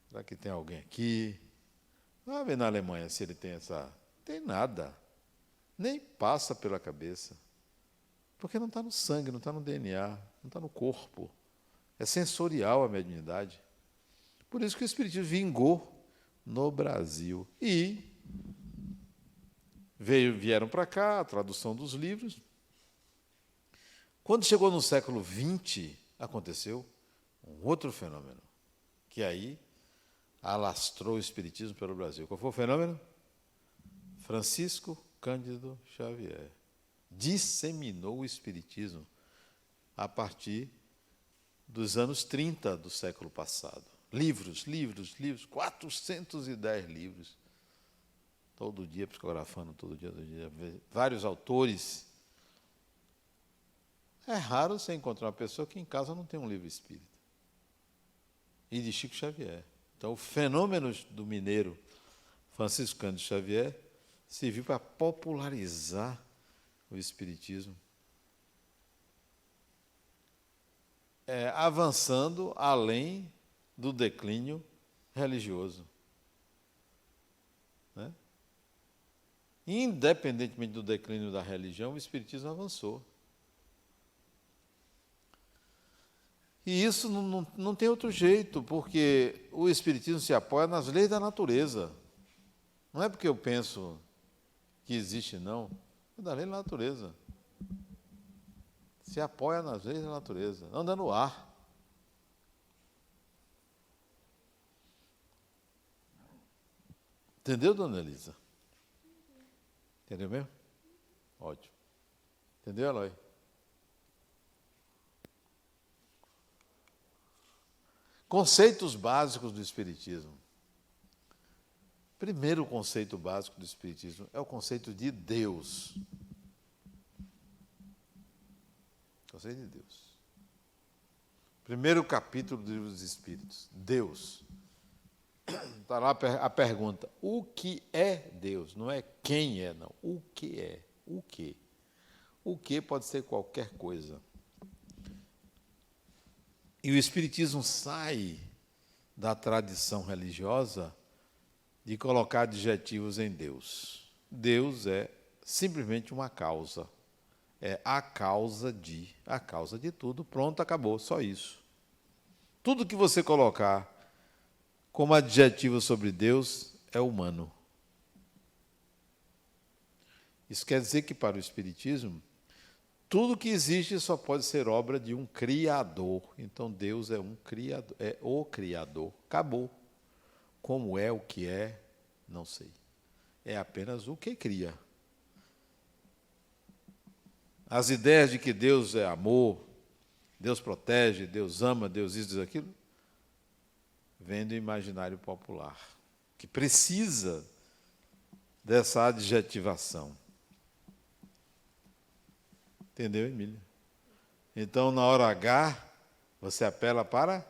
será que tem alguém aqui? Vai ver na Alemanha se ele tem essa... Tem nada. Nem passa pela cabeça. Porque não está no sangue, não está no DNA, não está no corpo. É sensorial a mediunidade. Por isso que o Espiritismo vingou no Brasil. E vieram para cá a tradução dos livros. Quando chegou no século XX, aconteceu um outro fenômeno, que aí alastrou o Espiritismo pelo Brasil. Qual foi o fenômeno? Francisco Cândido Xavier disseminou o Espiritismo a partir dos anos 30 do século passado. Livros, 410 livros. Todo dia psicografando, todo dia. Vários autores. É raro você encontrar uma pessoa que em casa não tem um livro espírita. E de Chico Xavier. Então, o fenômeno do mineiro Francisco Cândido Xavier serviu para popularizar o espiritismo, avançando além do declínio religioso. Né? Independentemente do declínio da religião, o espiritismo avançou. E isso não tem outro jeito, porque o espiritismo se apoia nas leis da natureza. Não é porque eu penso que existe, não. É da lei da natureza. Se apoia nas leis da natureza. Anda no ar. Entendeu, dona Elisa? Entendeu mesmo? Ótimo. Entendeu, Eloy? Conceitos básicos do Espiritismo. Primeiro conceito básico do Espiritismo é o conceito de Deus. Conceito de Deus. Primeiro capítulo do Livro dos Espíritos. Deus. Está lá a pergunta, o que é Deus? Não é quem é, não. O que é? O que? O que pode ser qualquer coisa. E o Espiritismo sai da tradição religiosa de colocar adjetivos em Deus. Deus é simplesmente uma causa. É a causa de tudo. Pronto, acabou, só isso. Tudo que você colocar como adjetivo sobre Deus é humano. Isso quer dizer que para o Espiritismo, tudo que existe só pode ser obra de um Criador. Então Deus é um Criador, é o Criador. Acabou. Como é, o que é, não sei. É apenas o que cria. As ideias de que Deus é amor, Deus protege, Deus ama, Deus isso, Deus aquilo, vem do imaginário popular, que precisa dessa adjetivação. Entendeu, Emília? Então, na hora H, você apela para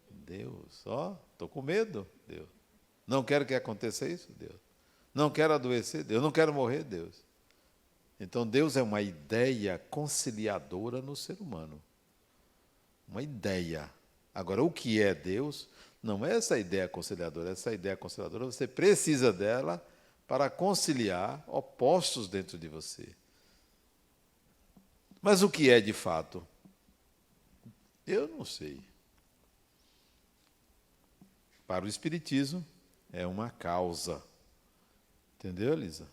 Deus. Ó, estou com medo, Deus. Não quero que aconteça isso, Deus. Não quero adoecer, Deus. Não quero morrer, Deus. Então, Deus é uma ideia conciliadora no ser humano. Uma ideia. Agora, o que é Deus não é essa ideia conciliadora. Essa ideia conciliadora, você precisa dela para conciliar opostos dentro de você. Mas o que é de fato? Eu não sei. Para o Espiritismo, é uma causa. Entendeu, Elisa?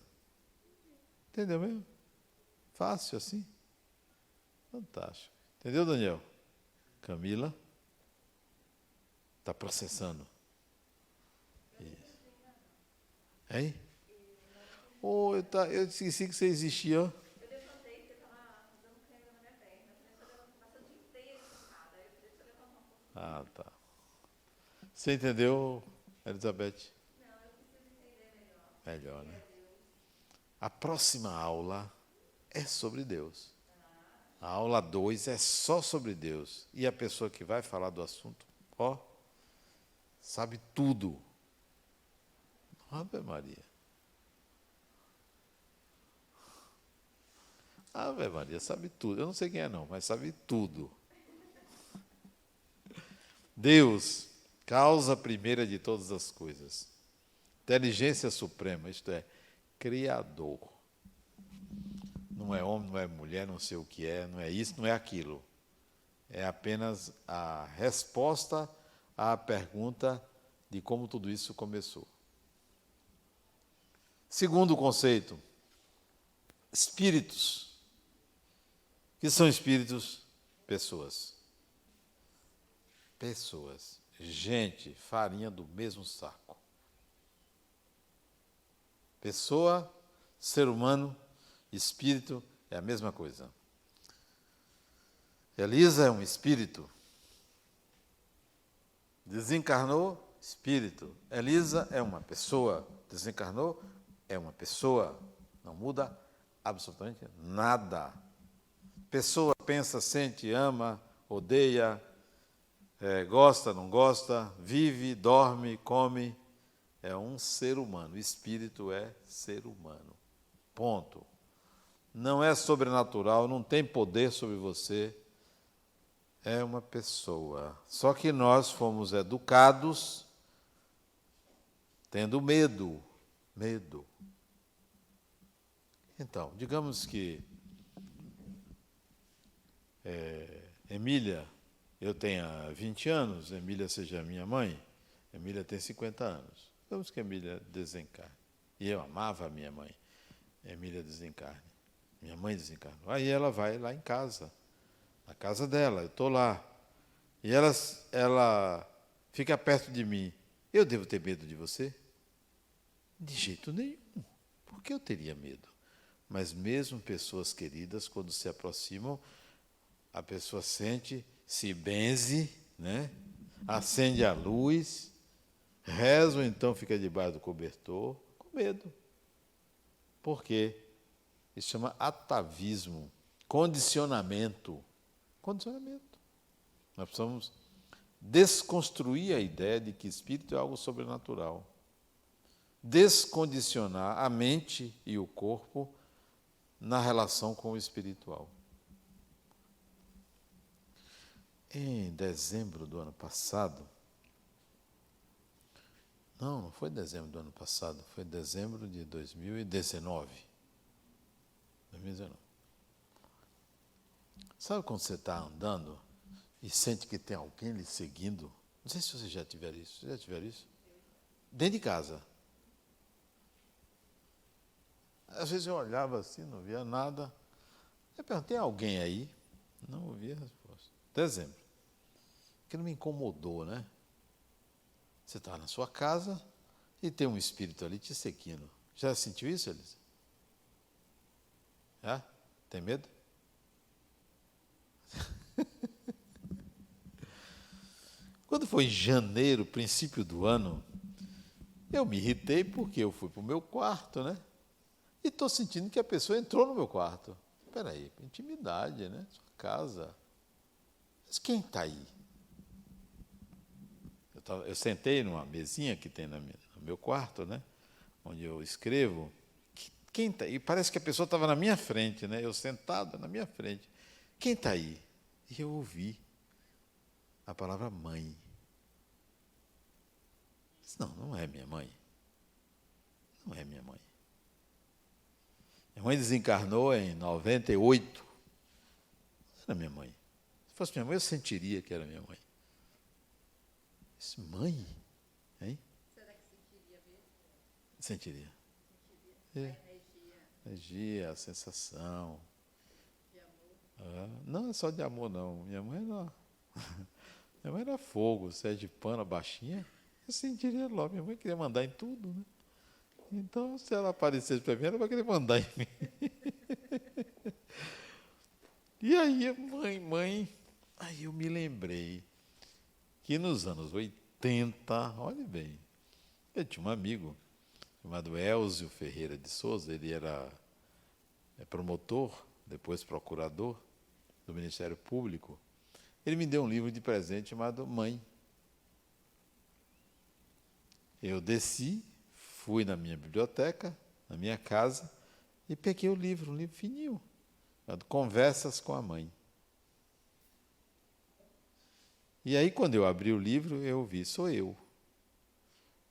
Entendeu mesmo? Fácil assim? Fantástico. Entendeu, Daniel? Camila? Está processando. Isso. Hein? Oh, eu esqueci que você existia. Ah, tá. Você entendeu, Elizabeth? Não, eu preciso entender melhor. Melhor, né? A próxima aula é sobre Deus. A aula 2 é só sobre Deus. E a pessoa que vai falar do assunto, ó, sabe tudo. Ave Maria. Ave Maria, sabe tudo. Eu não sei quem é não, mas sabe tudo. Deus, causa primeira de todas as coisas. Inteligência suprema, isto é, Criador. Não é homem, não é mulher, não sei o que é, não é isso, não é aquilo. É apenas a resposta à pergunta de como tudo isso começou. Segundo conceito, espíritos. O que são espíritos? Pessoas. Pessoas. Gente, farinha do mesmo saco. Pessoa, ser humano, espírito é a mesma coisa. Elisa é um espírito. Desencarnou, espírito. Elisa é uma pessoa. Desencarnou, é uma pessoa. Não muda absolutamente nada. Pessoa pensa, sente, ama, odeia, gosta, não gosta, vive, dorme, come. É um ser humano. O espírito é ser humano. Ponto. Não é sobrenatural, não tem poder sobre você. É uma pessoa. Só que nós fomos educados tendo medo. Medo. Então, digamos que Emília, eu tenha 20 anos, Emília seja minha mãe, Emília tem 50 anos. Digamos que Emília desencarne. E eu amava a minha mãe. Emília desencarne. Minha mãe desencarnou. Aí ela vai lá em casa, na casa dela, eu estou lá. E ela fica perto de mim. Eu devo ter medo de você? De jeito nenhum. Por que eu teria medo? Mas mesmo pessoas queridas, quando se aproximam, a pessoa sente, se benze, né? Acende a luz, reza ou então fica debaixo do cobertor, com medo. Por quê? Isso chama atavismo, condicionamento. Condicionamento. Nós precisamos desconstruir a ideia de que espírito é algo sobrenatural. Descondicionar a mente e o corpo na relação com o espiritual. Em dezembro do ano passado, Não foi dezembro do ano passado, foi dezembro de 2019. 2019. Sabe quando você está andando e sente que tem alguém lhe seguindo? Não sei se vocês já tiveram isso. Vocês já tiveram isso? Dentro de casa. Às vezes eu olhava assim, não via nada. Eu perguntei, tem alguém aí? Não ouvia a resposta. Dezembro. Aquilo me incomodou, né? Você está na sua casa e tem um espírito ali te seguindo. Já sentiu isso, Elisa? Já? Tem medo? Quando foi em janeiro, princípio do ano, eu me irritei porque eu fui para o meu quarto, né? E estou sentindo que a pessoa entrou no meu quarto. Espera aí, intimidade, né? Sua casa. Mas quem está aí? Eu sentei numa mesinha que tem no meu quarto, né? Onde eu escrevo. Quem está aí? E parece que a pessoa estava na minha frente, né? Eu sentado na minha frente. Quem está aí? E eu ouvi a palavra mãe. Disse, não é minha mãe. Não é minha mãe. Minha mãe desencarnou em 98. Não era minha mãe. Se fosse minha mãe, eu sentiria que era minha mãe. Disse, mãe? Hein? Será que sentiria mesmo? Sentiria. A energia, a sensação. De amor? Não é só de amor, não. Minha mãe era fogo, sergipana, baixinha. Eu sentiria logo. Minha mãe queria mandar em tudo, né? Então, se ela aparecesse para mim, ela vai querer mandar em mim. E aí, mãe. Aí eu me lembrei que nos anos 80, olhe bem, eu tinha um amigo chamado Elzio Ferreira de Souza, ele era promotor, depois procurador do Ministério Público. Ele me deu um livro de presente chamado Mãe. Eu desci, fui na minha biblioteca, na minha casa, e peguei o livro, um livro fininho, chamado Conversas com a Mãe. E aí, quando eu abri o livro, eu vi, sou eu.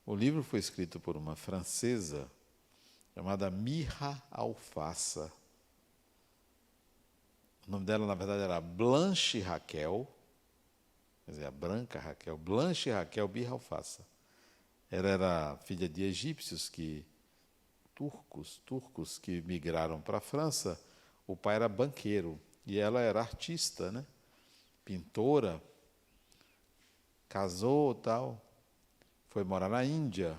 O livro foi escrito por uma francesa chamada Mirra Alfassa. O nome dela, na verdade, era Blanche Raquel, quer dizer, a branca Raquel, Blanche Raquel Mirra Alfassa. Ela era filha de egípcios turcos que migraram para a França. O pai era banqueiro e ela era artista, né? Pintora. Casou, tal, foi morar na Índia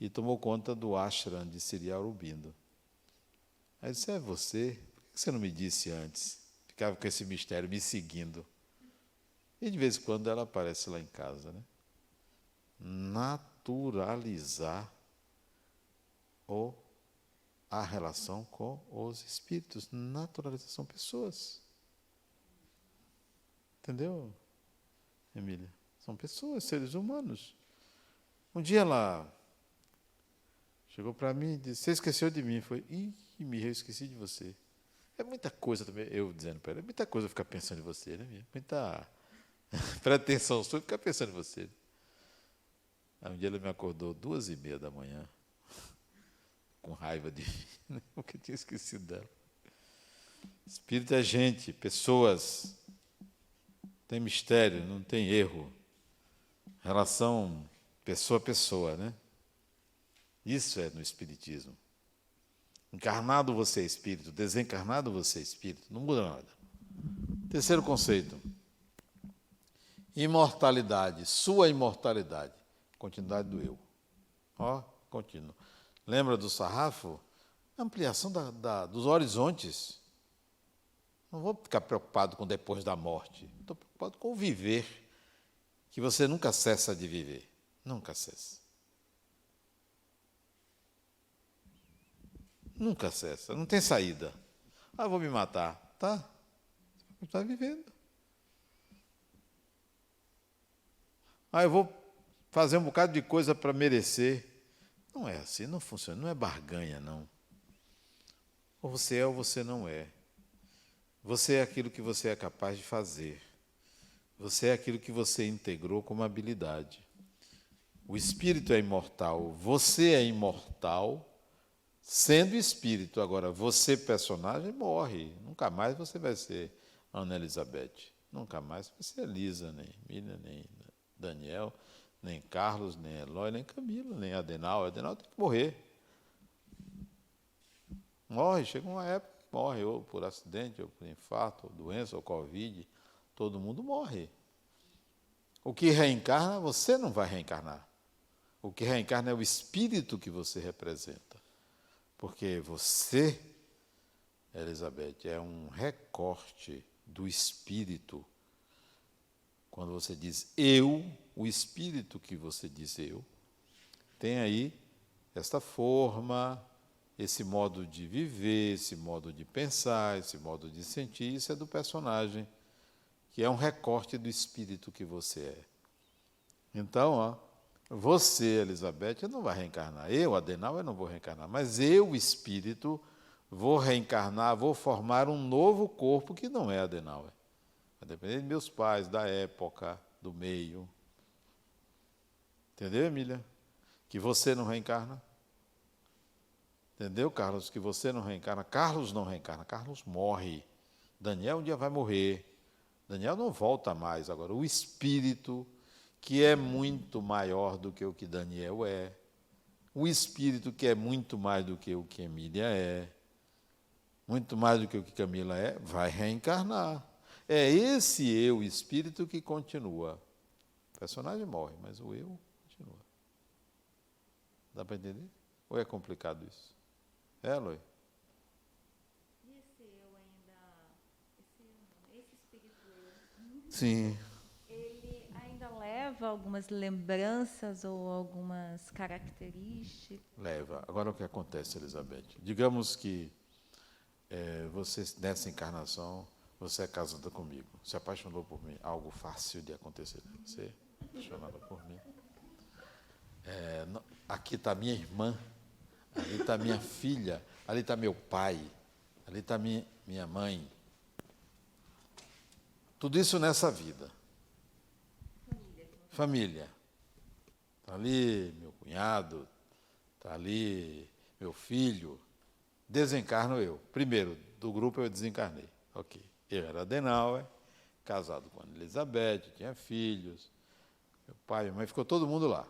e tomou conta do ashram de Sri Aurobindo. Aí eu disse, é você? Por que você não me disse antes? Ficava com esse mistério me seguindo. E de vez em quando ela aparece lá em casa, né? Naturalizar a relação com os espíritos. Naturalizar, são pessoas. Entendeu, Emília? São pessoas, seres humanos. Um dia ela chegou para mim e disse, você esqueceu de mim. Foi, eu esqueci de você. É muita coisa também, eu dizendo para ela, é muita coisa ficar pensando em você, né? Muita pretensão sua ficar pensando em você. Aí um dia ela me acordou 2h30 da manhã, com raiva de mim, porque eu tinha esquecido dela. Espírito é gente, pessoas. Tem mistério, não tem erro. Relação pessoa a pessoa, né? Isso é no Espiritismo. Encarnado você é espírito, desencarnado você é espírito, não muda nada. Terceiro conceito. Imortalidade, sua imortalidade. Continuidade do eu. Contínuo. Lembra do sarrafo? Ampliação dos horizontes. Não vou ficar preocupado com depois da morte. Estou preocupado com o viver, que você nunca cessa de viver. Nunca cessa. Nunca cessa. Não tem saída. Eu vou me matar. Tá? Você está vivendo. Eu vou fazer um bocado de coisa para merecer. Não é assim, não funciona. Não é barganha, não. Ou você é ou você não é. Você é aquilo que você é capaz de fazer. Você é aquilo que você integrou como habilidade. O espírito é imortal. Você é imortal sendo espírito. Agora, você, personagem, morre. Nunca mais você vai ser Ana Elizabeth. Nunca mais vai ser Elisa, nem Miriam, nem Daniel, nem Carlos, nem Eloy, nem Camila, nem Adenal. Adenal tem que morrer. Morre, chega uma época que morre, ou por acidente, ou por infarto, ou doença, ou Covid. Todo mundo morre. O que reencarna, você não vai reencarnar. O que reencarna é o espírito que você representa. Porque você, Elizabeth, é um recorte do espírito. Quando você diz eu, o espírito que você diz eu, tem aí esta forma, esse modo de viver, esse modo de pensar, esse modo de sentir, isso é do personagem, que é um recorte do espírito que você é. Então, você, Elizabeth, não vai reencarnar. Eu, Adenal, eu não vou reencarnar. Mas eu, espírito, vou reencarnar, vou formar um novo corpo que não é Adenal. Vai depender de meus pais, da época, do meio. Entendeu, Emília? Que você não reencarna. Entendeu, Carlos? Que você não reencarna. Carlos não reencarna. Carlos morre. Daniel um dia vai morrer. Daniel não volta mais. Agora, o espírito, que é muito maior do que o que Daniel é, o espírito que é muito mais do que o que Emília é, muito mais do que o que Camila é, vai reencarnar. É esse eu, espírito, que continua. O personagem morre, mas o eu continua. Dá para entender? Ou é complicado isso? É, Eloy? E esse eu ainda, esse espírito eu, Sim. ele ainda leva algumas lembranças ou algumas características? Leva. Agora o que acontece, Elizabeth? Digamos que você, nessa encarnação, você é casada comigo, se apaixonou por mim, algo fácil de acontecer. Você é apaixonada por mim. Aqui está minha irmã, ali está minha filha, ali está meu pai, ali está minha mãe. Tudo isso nessa vida. Família. Está ali meu cunhado, está ali meu filho. Desencarno eu. Primeiro, do grupo eu desencarnei. Ok. Eu era Adenauer, casado com a Elizabeth, tinha filhos, meu pai, minha mãe, ficou todo mundo lá.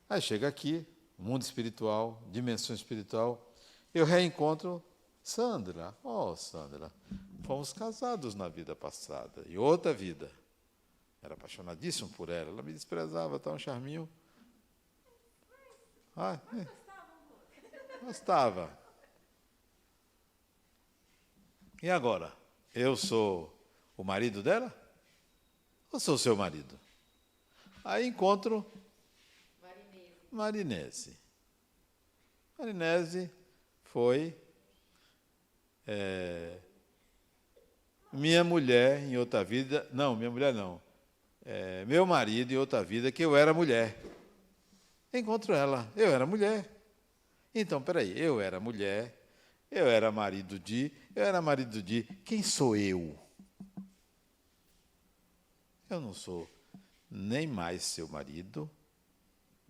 Aí chega aqui, mundo espiritual, dimensão espiritual, eu reencontro Sandra. Sandra, fomos casados na vida passada, e outra vida. Era apaixonadíssimo por ela, ela me desprezava, tá um charminho. Gostava. E agora? Eu sou o marido dela? Ou sou seu marido? Aí encontro Marinese. Marinese foi minha mulher em outra vida. Não, minha mulher não. Meu marido em outra vida, que eu era mulher. Encontro ela. Eu era mulher. Então, peraí, eu era mulher, eu era marido de. Quem sou eu? Eu não sou nem mais seu marido,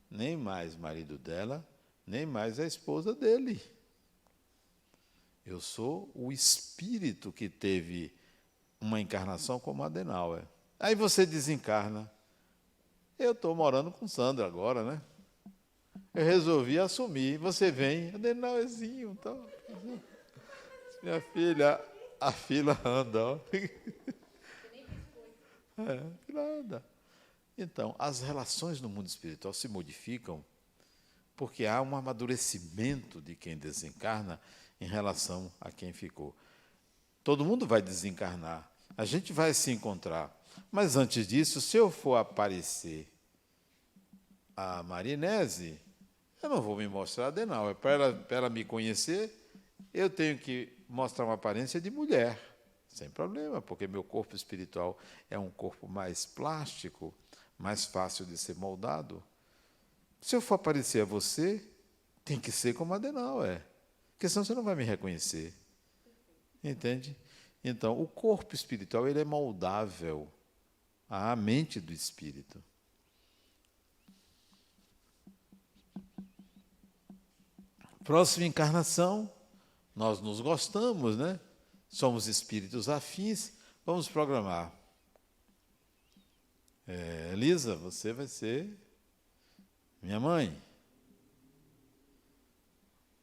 nem mais marido dela, nem mais a esposa dele. Eu sou o espírito que teve uma encarnação como Adenauer. Aí você desencarna. Eu estou morando com Sandra agora, né? Eu resolvi assumir. Você vem, Adenauerzinho, então. Minha filha, a fila anda, ó. Nada. Então, as relações no mundo espiritual se modificam porque há um amadurecimento de quem desencarna em relação a quem ficou. Todo mundo vai desencarnar, a gente vai se encontrar, mas antes disso, se eu for aparecer a Marinese, eu não vou me mostrar Adenauer. Para ela me conhecer, eu tenho que mostrar uma aparência de mulher, sem problema, porque meu corpo espiritual é um corpo mais plástico, mais fácil de ser moldado. Se eu for aparecer a você, tem que ser como Adenauer, porque senão você não vai me reconhecer. Entende? Então, o corpo espiritual ele é moldável à mente do espírito. Próxima encarnação, nós nos gostamos, né? Somos espíritos afins, vamos programar. Elisa, você vai ser minha mãe.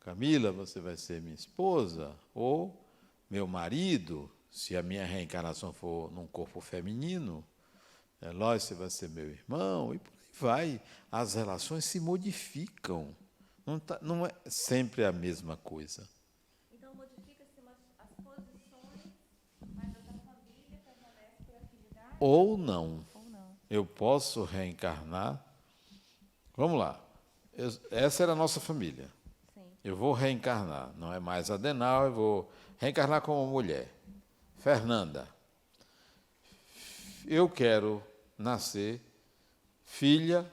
Camila, você vai ser minha esposa, ou meu marido, se a minha reencarnação for num corpo feminino. Eloy, você vai ser meu irmão, e por aí vai. As relações se modificam. Não é sempre a mesma coisa. Então, modifica-se as posições, mas a família permanece por afinidade? Ou não. Ou não? Eu posso reencarnar. Vamos lá. Essa era a nossa família. Sim. Eu vou reencarnar. Não é mais Adenal, eu vou reencarnar como mulher. Fernanda. Eu quero nascer filha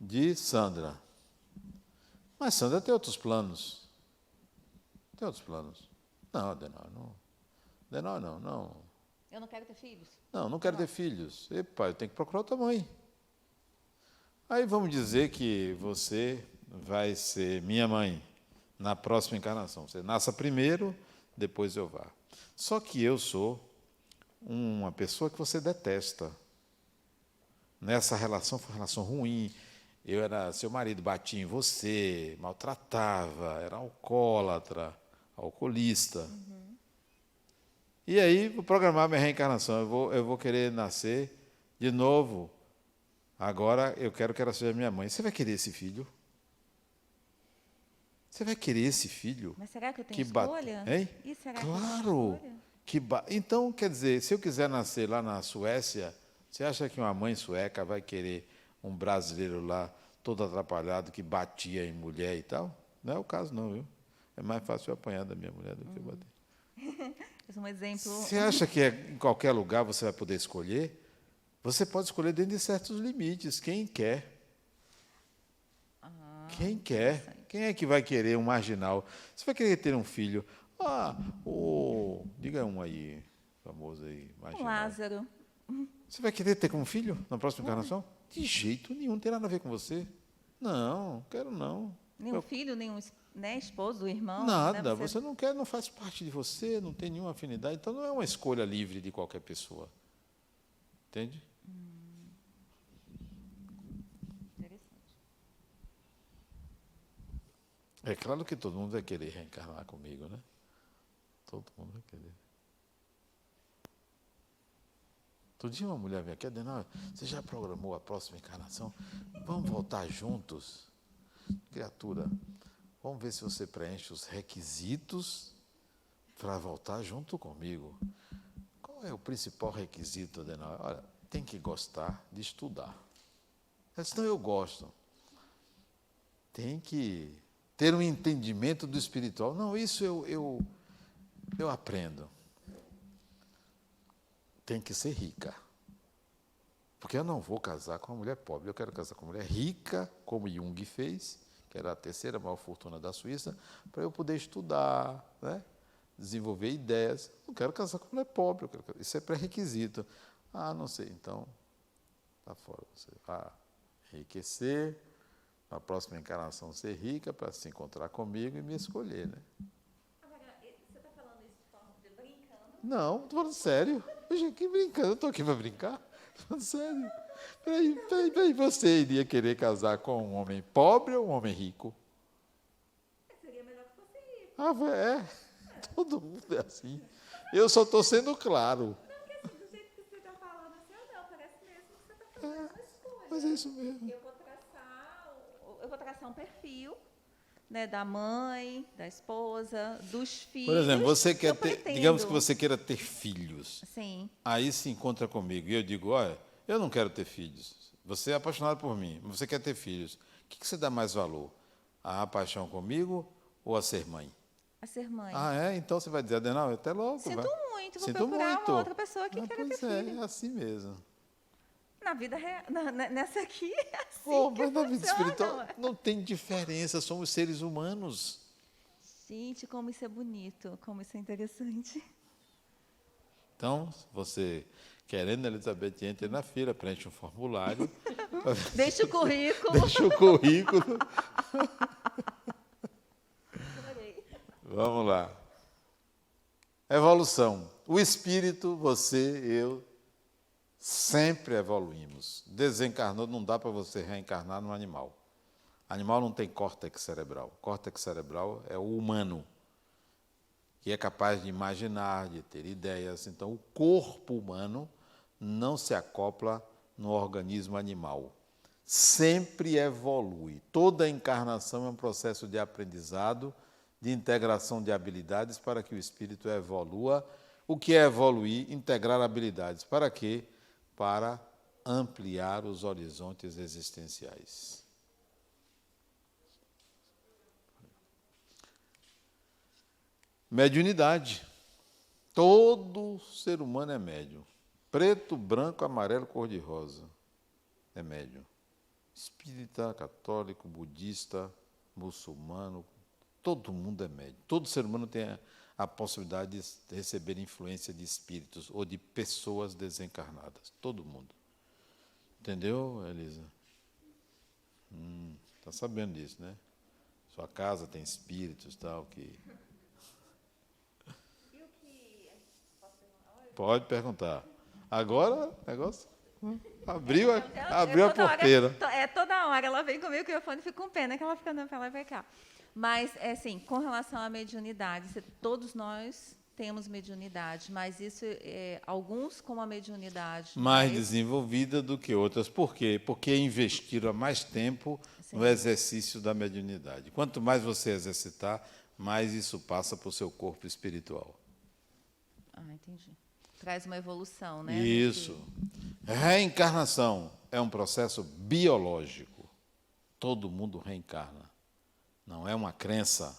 de Sandra. Mas Sandra tem outros planos. Tem outros planos. Não, Adenal, não. Adenal, não. Eu não quero ter filhos? Não quero ter filhos. Epa, eu tenho que procurar outra mãe. Aí vamos dizer que você vai ser minha mãe na próxima encarnação. Você nasça primeiro, depois eu vá. Só que eu sou uma pessoa que você detesta. Nessa relação foi uma relação ruim. Eu era seu marido, batia em você, maltratava, era alcoólatra, alcoolista. E aí, vou programar minha reencarnação. Eu vou querer nascer de novo. Agora, eu quero que ela seja minha mãe. Você vai querer esse filho? Você vai querer esse filho? Mas será que eu tenho escolha? Hein? E será Claro! que eu tenho escolha? Então, quer dizer, se eu quiser nascer lá na Suécia, você acha que uma mãe sueca vai querer um brasileiro lá, todo atrapalhado, que batia em mulher e tal? Não é o caso, não, viu? É mais fácil eu apanhar da minha mulher do que bater. Esse é um exemplo. Você acha que em qualquer lugar você vai poder escolher? Você pode escolher dentro de certos limites, quem quer. Quem quer? Quem é que vai querer um marginal? Você vai querer ter um filho? Diga um aí, famoso aí, marginal. Lázaro. Você vai querer ter como filho na próxima encarnação? De jeito nenhum, não tem nada a ver com você. Não, quero não. Nenhum filho, nenhum esposo do irmão? Nada, você não quer, não faz parte de você, não tem nenhuma afinidade, então não é uma escolha livre de qualquer pessoa. Entende? Interessante. É claro que todo mundo vai querer reencarnar comigo, né? Todo mundo vai querer. Outro dia uma mulher veio aqui, Adenal, você já programou a próxima encarnação? Vamos voltar juntos? Criatura, vamos ver se você preenche os requisitos para voltar junto comigo. Qual é o principal requisito, Adenal? Olha, tem que gostar de estudar. Ela disse, não, eu gosto. Tem que ter um entendimento do espiritual. Não, isso eu aprendo. Tem que ser rica. Porque eu não vou casar com uma mulher pobre, eu quero casar com uma mulher rica, como Jung fez, que era a terceira maior fortuna da Suíça, para eu poder estudar, né? Desenvolver ideias. Não quero casar com uma mulher pobre, isso é pré-requisito. Não sei, então, está fora. Você vai enriquecer, na próxima encarnação ser rica, para se encontrar comigo e me escolher, né? Agora, você está falando isso de forma de brincando? Não, estou falando sério. Poxa, que brincando, eu estou aqui para brincar. Estou falando sério. Peraí, você iria querer casar com um homem pobre ou um homem rico? Seria melhor que fosse rico. Todo mundo é assim. Eu só estou sendo claro. Não, porque assim, do jeito que você está falando assim, parece mesmo que você está fazendo uma escolha. Mas é isso mesmo. Eu vou traçar um perfil, né, da mãe, da esposa, dos filhos. Por exemplo, você quer ter, pretendo. digamos que você queira ter filhos. Sim. Aí se encontra comigo e eu digo, olha, eu não quero ter filhos. Você é apaixonado por mim, mas você quer ter filhos. O que você dá mais valor? A paixão comigo ou a ser mãe? A ser mãe. Então você vai dizer, Adenal, até logo. Sinto muito, vou Sinto procurar muito. uma outra pessoa que queira ter Pois é, filho. é assim mesmo. Na vida real, nessa aqui é assim que Mas na vida funciona, espiritual ué. não tem diferença, somos seres humanos. Gente, como isso é bonito, como isso é interessante. Então, você, querendo, Elizabeth, entre na fila, preenche um formulário. Deixa o currículo. Deixa o currículo. Vamos lá. Evolução. O espírito, você, eu, sempre evoluímos. Desencarnou, não dá para você reencarnar no animal. Animal não tem córtex cerebral. Córtex cerebral é o humano, que é capaz de imaginar, de ter ideias. Então, o corpo humano não se acopla no organismo animal. Sempre evolui. Toda encarnação é um processo de aprendizado, de integração de habilidades para que o espírito evolua. O que é evoluir? Integrar habilidades. Para quê? Para ampliar os horizontes existenciais. Mediunidade. Todo ser humano é médium. Preto, branco, amarelo, cor-de-rosa. É médium. Espírita, católico, budista, muçulmano, todo mundo é médium. Todo ser humano tem a possibilidade de receber influência de espíritos ou de pessoas desencarnadas. Todo mundo. Entendeu, Elisa? Está sabendo disso, né? Sua casa tem espíritos, tal, que... Pode perguntar. Agora, o negócio abriu a porteira. Toda hora ela vem com o microfone e fica com pena que ela fica andando para lá e para cá. Mas, assim, com relação à mediunidade, todos nós temos mediunidade, mas isso, alguns com a mediunidade mais desenvolvida do que outras. Por quê? Porque investiram há mais tempo no exercício da mediunidade. Quanto mais você exercitar, mais isso passa para o seu corpo espiritual. Ah, entendi. Traz uma evolução, né? Isso. Reencarnação é um processo biológico. Todo mundo reencarna. Não é uma crença.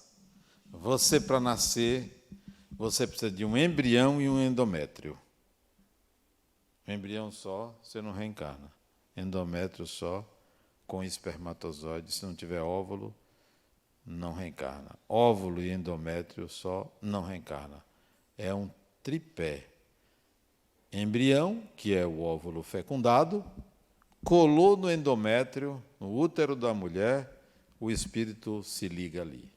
Você, para nascer, você precisa de um embrião e um endométrio. Embrião só, você não reencarna. Endométrio só, com espermatozoide. Se não tiver óvulo, não reencarna. Óvulo e endométrio só, não reencarna. É um tripé. Embrião, que é o óvulo fecundado, colou no endométrio, no útero da mulher, o espírito se liga ali.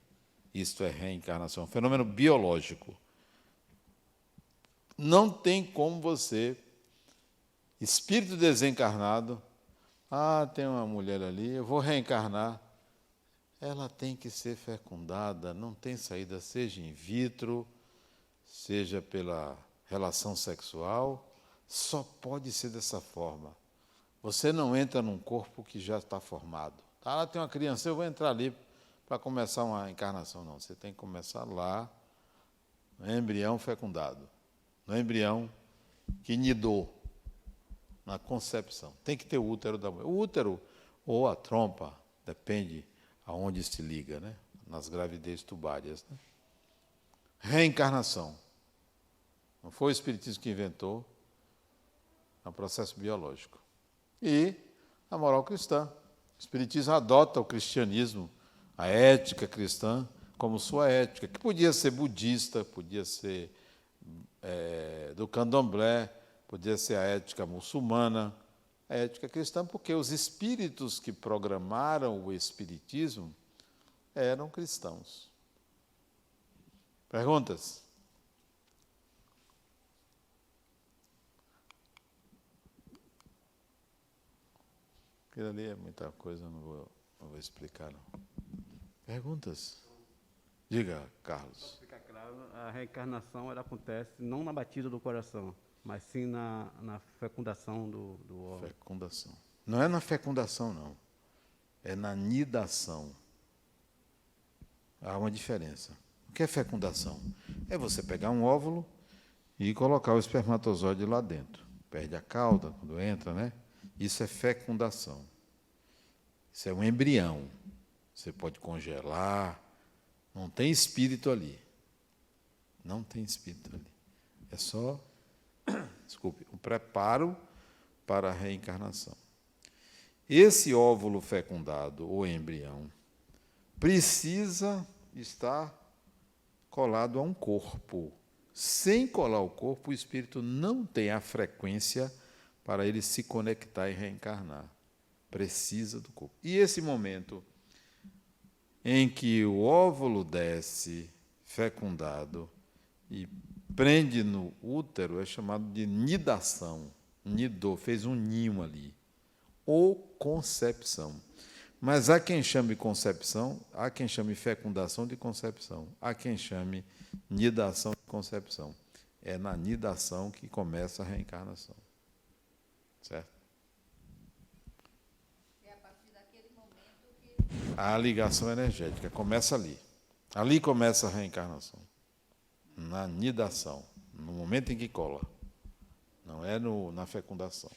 Isto é reencarnação, um fenômeno biológico. Não tem como você, espírito desencarnado, tem uma mulher ali, eu vou reencarnar. Ela tem que ser fecundada, não tem saída, seja in vitro, seja pela relação sexual, só pode ser dessa forma. Você não entra num corpo que já está formado. Lá tem uma criança, eu vou entrar ali para começar uma encarnação. Não, você tem que começar lá, no embrião fecundado, no embrião que nidou, na concepção. Tem que ter o útero da mulher. O útero ou a trompa, depende aonde se liga, né? Nas gravidezes tubárias. Né? Reencarnação. Não foi o Espiritismo que inventou, é um processo biológico. E a moral cristã. O Espiritismo adota o cristianismo, a ética cristã, como sua ética, que podia ser budista, podia ser do candomblé, podia ser a ética muçulmana, a ética cristã, porque os espíritos que programaram o Espiritismo eram cristãos. Perguntas? Aquilo ali é muita coisa, não vou explicar, não. Perguntas? Diga, Carlos. Para ficar claro, a reencarnação ela acontece não na batida do coração, mas sim na fecundação do óvulo. Fecundação. Não é na fecundação, não. É na nidação. Há uma diferença. O que é fecundação? É você pegar um óvulo e colocar o espermatozoide lá dentro. Perde a cauda quando entra, né? Isso é fecundação. Isso é um embrião. Você pode congelar. Não tem espírito ali. Não tem espírito ali. É só, o preparo para a reencarnação. Esse óvulo fecundado, ou embrião, precisa estar colado a um corpo. Sem colar o corpo, o espírito não tem a frequência para ele se conectar e reencarnar. Precisa do corpo. E esse momento em que o óvulo desce, fecundado e prende no útero, é chamado de nidação. Nidou, fez um ninho ali. Ou concepção. Mas há quem chame concepção, há quem chame fecundação de concepção, há quem chame nidação de concepção. É na nidação que começa a reencarnação. Certo? É a partir daquele momento que A ligação energética começa ali. Ali começa a reencarnação. Na nidação, no momento em que cola. Não é na fecundação.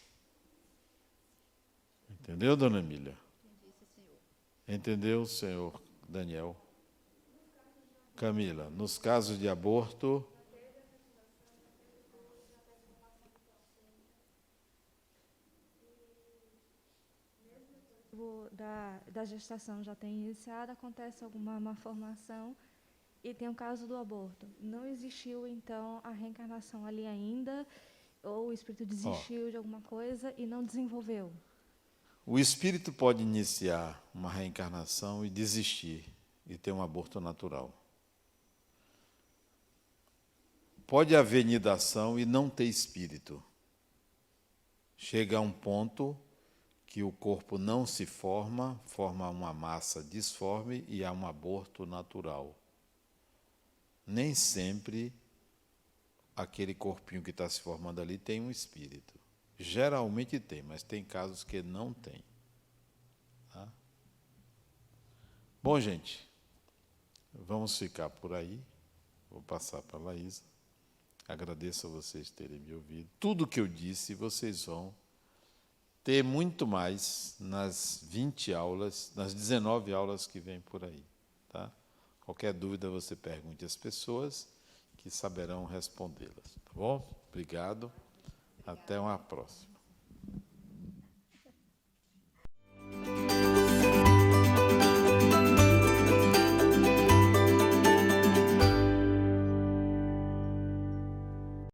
Entendeu, dona Emília? Entendeu, senhor Daniel? Camila, nos casos de aborto, da gestação já tem iniciado, acontece alguma malformação e tem o caso do aborto. Não existiu, então, a reencarnação ali ainda, ou o espírito desistiu de alguma coisa e não desenvolveu? o espírito pode iniciar uma reencarnação e desistir e ter um aborto natural. Pode haver nidação e não ter espírito. Chega a um ponto que o corpo não se forma, forma uma massa disforme e há um aborto natural. Nem sempre aquele corpinho que está se formando ali tem um espírito. Geralmente tem, mas tem casos que não tem. Tá? Bom, gente, vamos ficar por aí. Vou passar para a Laísa. Agradeço a vocês terem me ouvido. Tudo que eu disse, vocês vão ter muito mais nas 20 aulas, nas 19 aulas que vêm por aí. Tá? Qualquer dúvida, você pergunte às pessoas que saberão respondê-las. Tá bom? Obrigado. Até uma próxima.